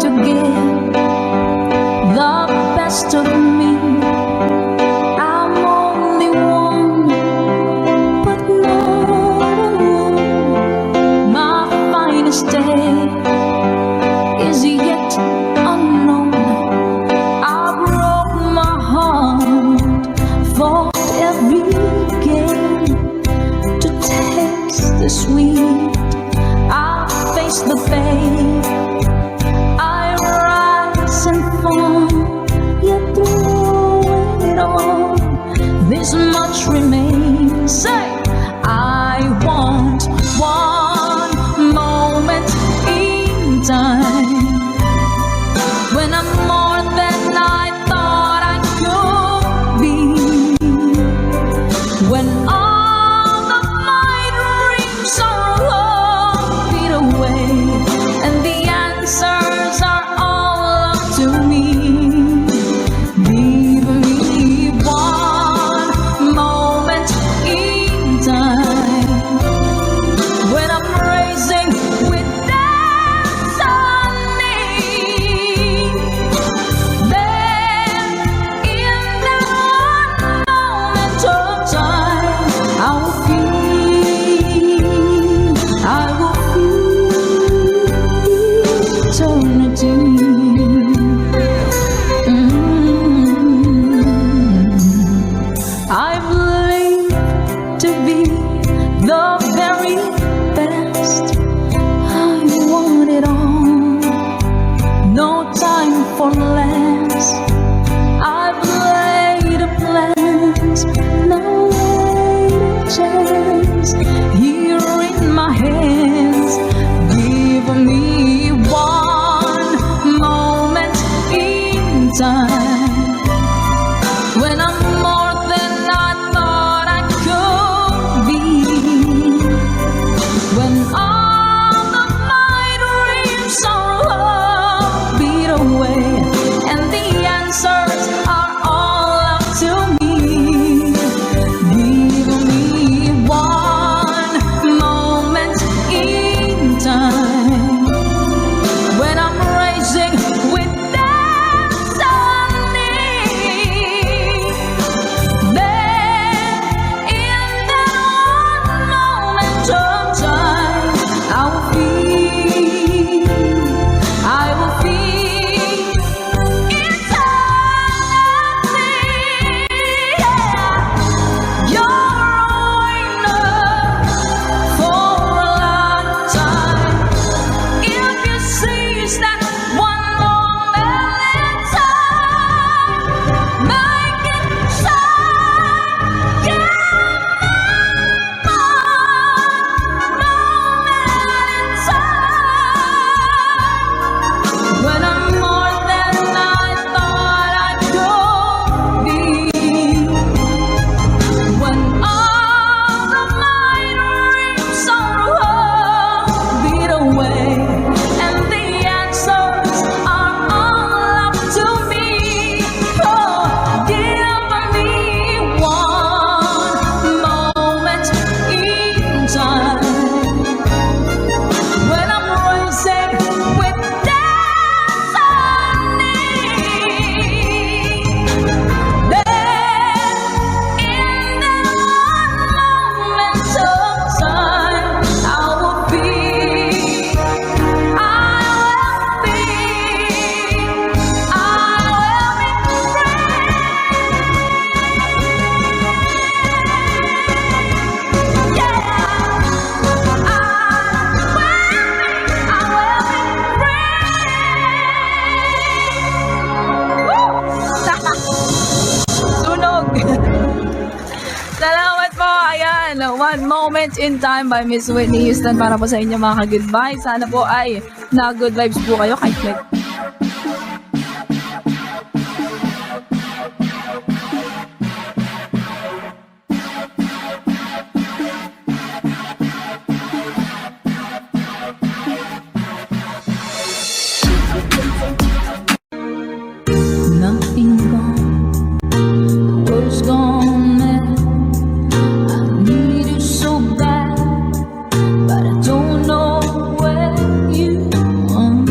to give the best of me. I'm only one, but not alone. My finest day is yet unknown. I broke my heart, fought every game to taste the sweet. I face the pain, I rise and fall, yet through it all, this much remains. Say, I want one moment in time when I'm more than I thought I could be, when all of my dreams are all fade away and the answers are all up to me. Give me one moment in time when I'm raising with destiny. Then in that one moment of time, I will feel eternity. I believe to be the very best. I want it all, no time for less. I've laid a plans, no laid a chance. Here in my hands, give me one moment in time when I'm more than I thought I could be, when all of my dreams are all beat away and the answers are all up to me. Give me one moment in time when I'm raising with destiny. Then in that one moment of time, I will feel eternity. Yeah. You're enough for a lifetime. If you seize that one moment in time, make it shine. Give me one moment in time when I'm more than I thought I could be, when all of my dreams are all beat away and the answers are all up to me. Oh, give me one moment in time when I'm raising with destiny. Then in that one moment of time, I will be Tunog. Salamat po. Ayan, One Moment in Time by Miss Whitney Houston para po sa inyo mga ka-good vibes. Sana po ay na-good vibes po kayo kahit like nothing gone, words gone mad. I need you so bad, but I don't know where you are.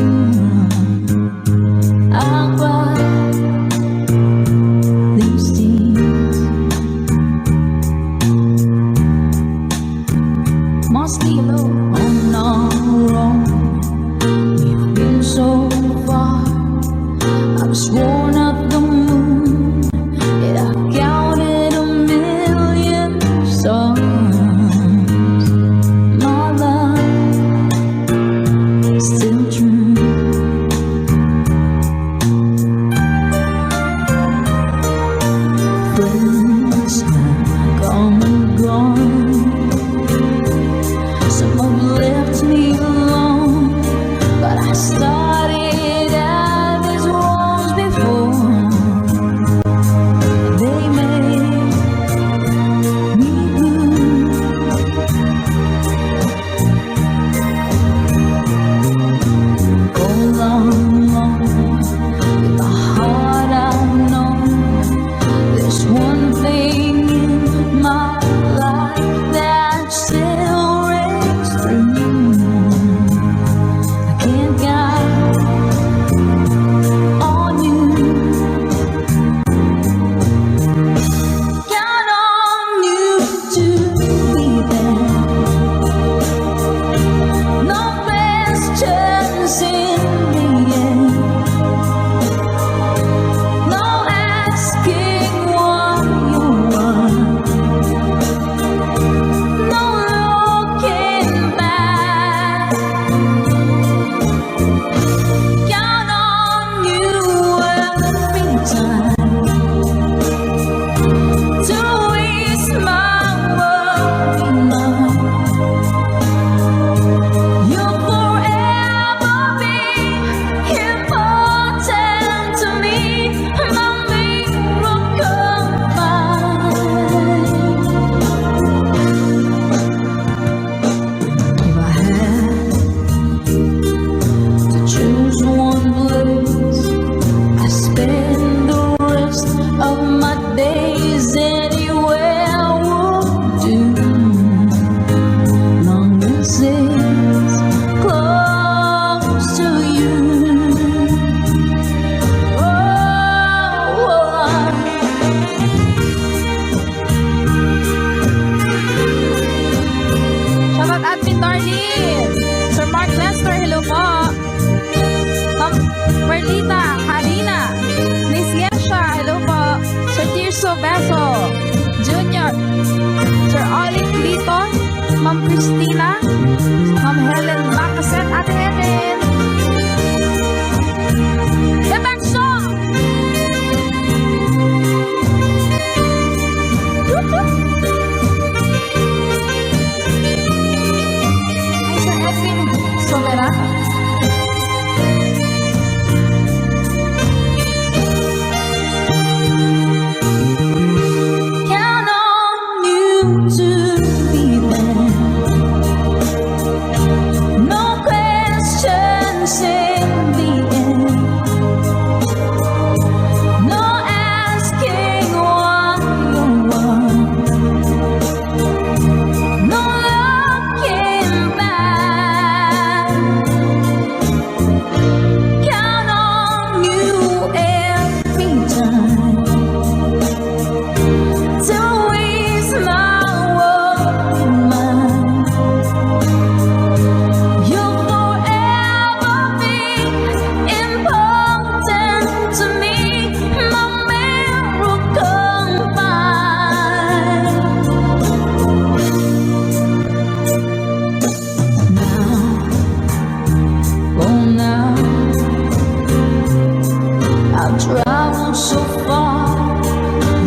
I've traveled so far,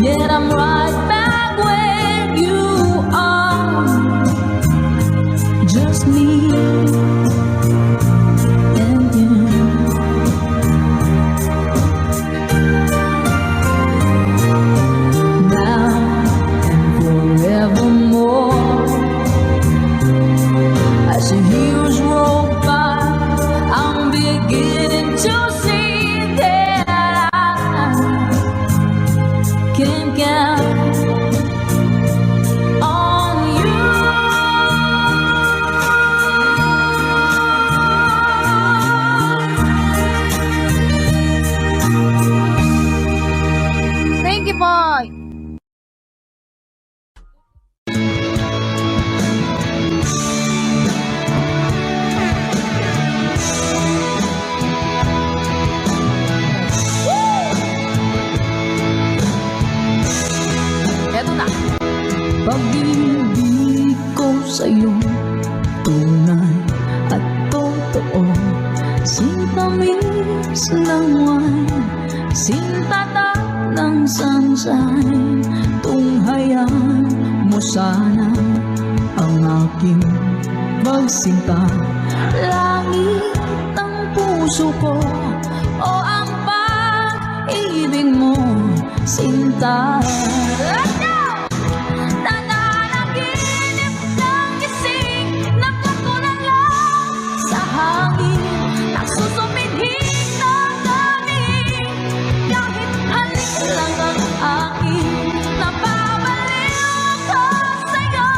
yet I'm right back where you are. Just me and you. Now and forevermore, as the years roll by, I'm beginning to see that I can count on you. Thank you po. Eto na. Pag-ibig ko sa'yo, tunay at totoo. Sintamis ng wine, sintatak ng sunshine. Tunghayaan mo sana ang aking magsinta. Langit ang puso ko, o ang pag-ibig mo, sinta. Let's go! Nananaginip ng gising, nakatulala sa hangin, nagsusumidhing ng damig. Kahit halik lang ang akin, napabaliw ako sa'yo.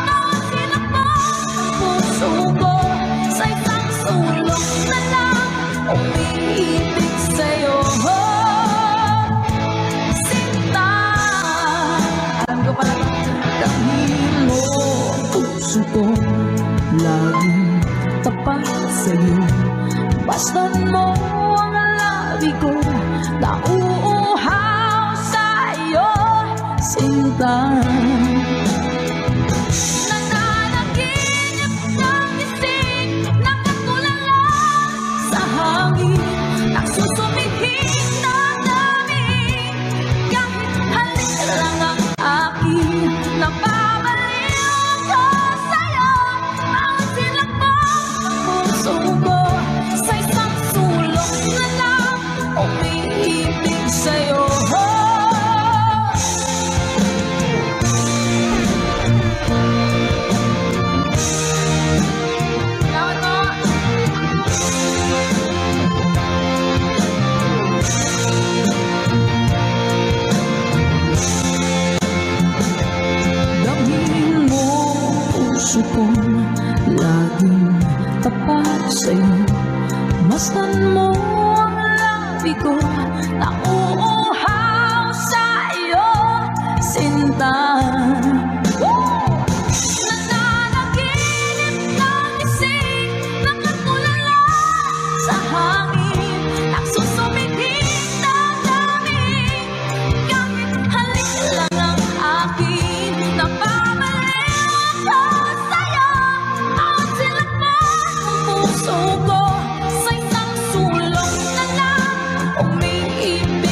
Bawat sinapang puso ko, sa isang sulok na lang umiibig sa'yo. Sinta, alam ko pala dahil mo puso ko laging tapat sa'yo. Basta't mo ang labi ko, nauuhaw sa'yo. Sinta, nananaginip ng gising, nakatulala sa hangin, nagsusumihing ng damig. Kahit halik lang ang akin, napabaliw ako sa'yo. Bawat sinapang puso ko, sa isang sulok na lang umiibig sa'yo. Salamat po. Dahil mo puso ko laging tapat sa'yo. Mastan mo ang labi ko, nauuhaw sa'yo. Sinta, nananaginip ng gising, nakatulala sa hangin, nagsusumidhing ng damig. Kahit halik lang ang akin, napabaliw ako sa'yo. Bawat silakbong puso ko, sa isang sulok na lang umiibig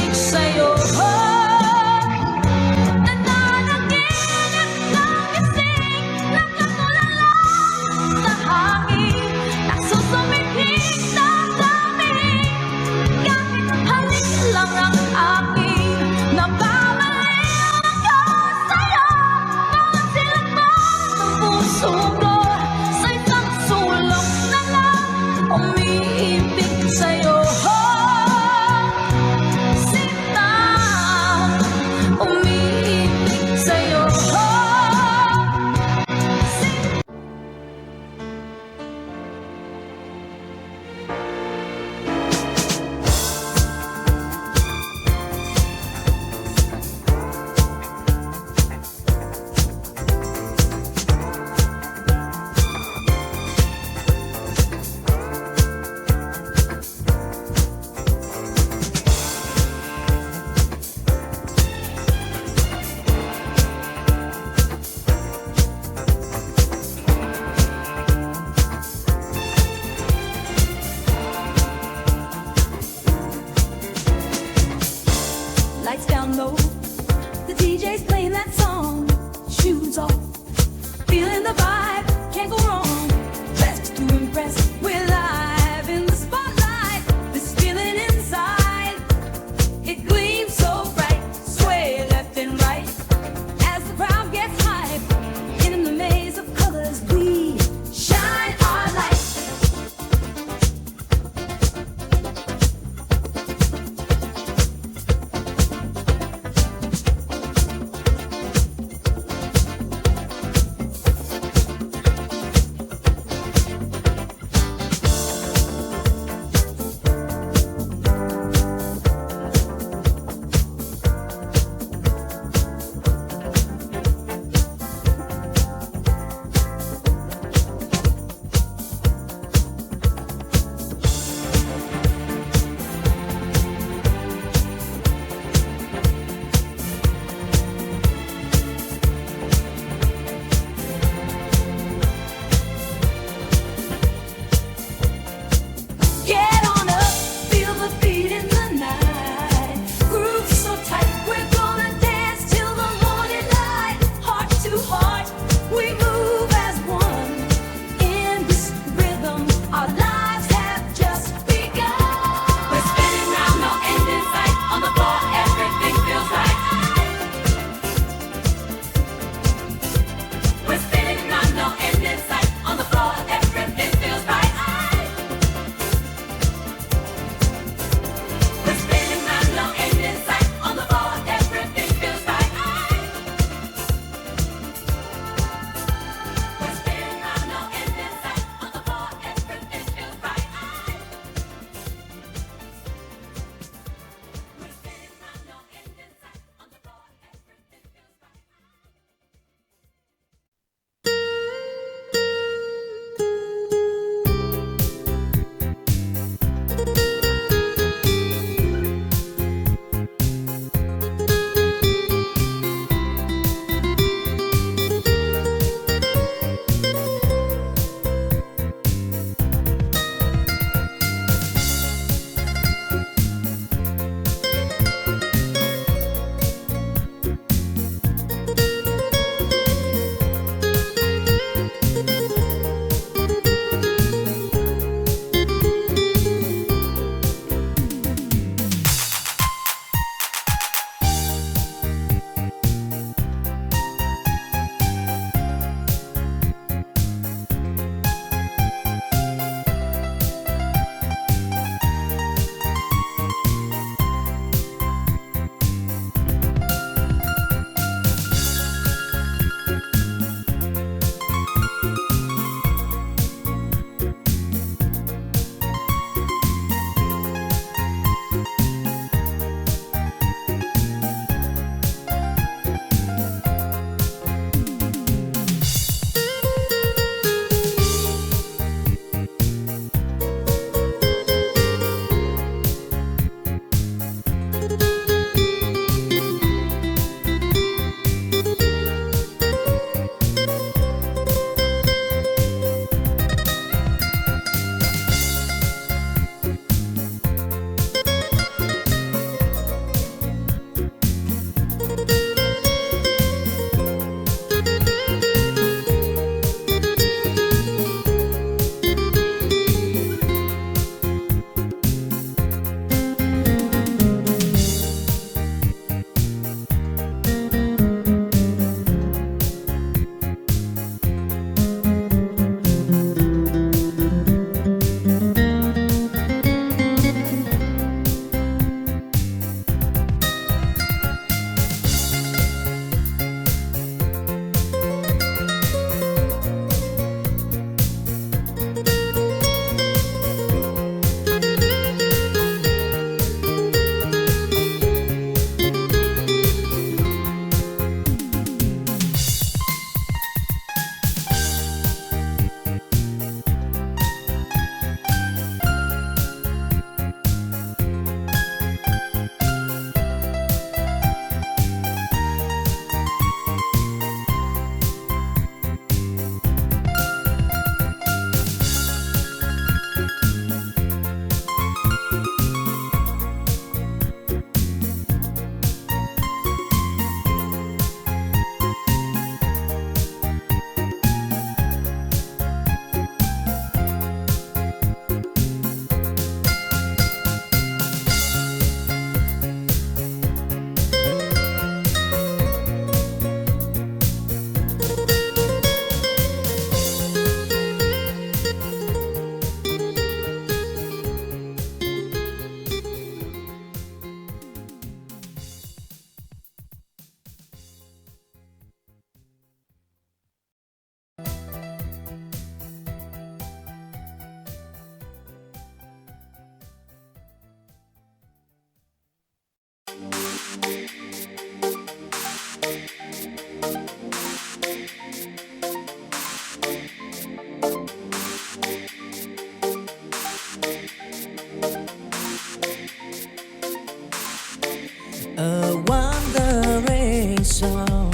A wandering song,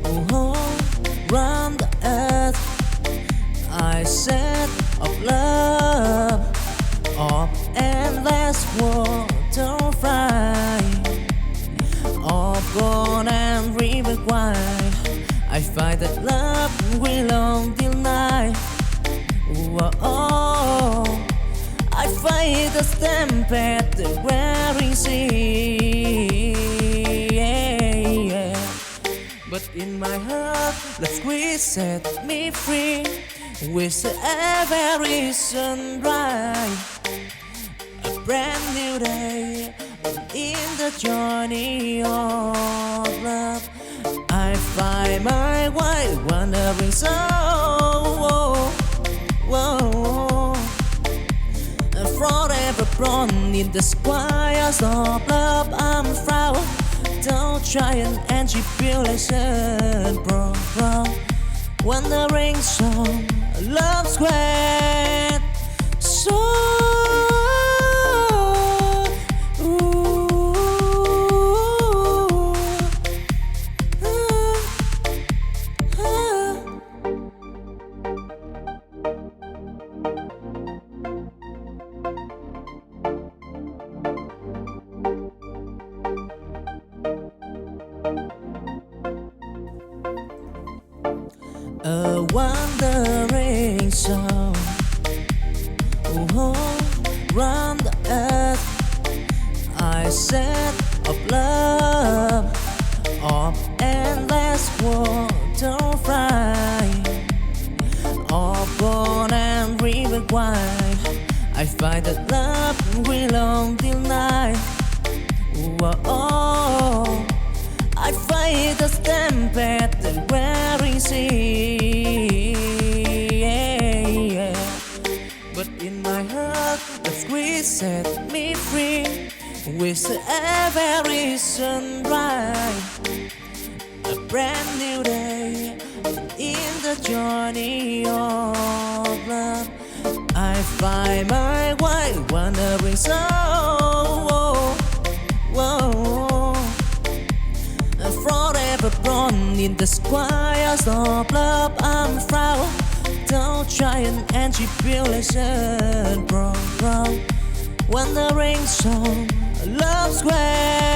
oh, round the earth. I said of love, of endless water fry, of gold and river wine. I find that love will on till night. Whoa, I fight the stamp at the wearing sea. But in my heart, the squeeze set me free. With every sunrise, a brand new day in the journey of love. I find my way wandering soul. Forever born in the squires of love. I'm proud. Don't try and tribulation, bro. Wandering song, love's great. So a wandering song, oh, round the earth. I said of love, of endless water fry, of gold and river wine. I find that love will on till night. Whoa, I fight the stamp at the wearing sea. But in my heart, the squeeze set me free. With every sunrise, a brand new day in the journey of love. I find my way wandering soul. Forever born in the squires of love. I'm proud. Don't try and tribulation, bro. Wandering song, love's great.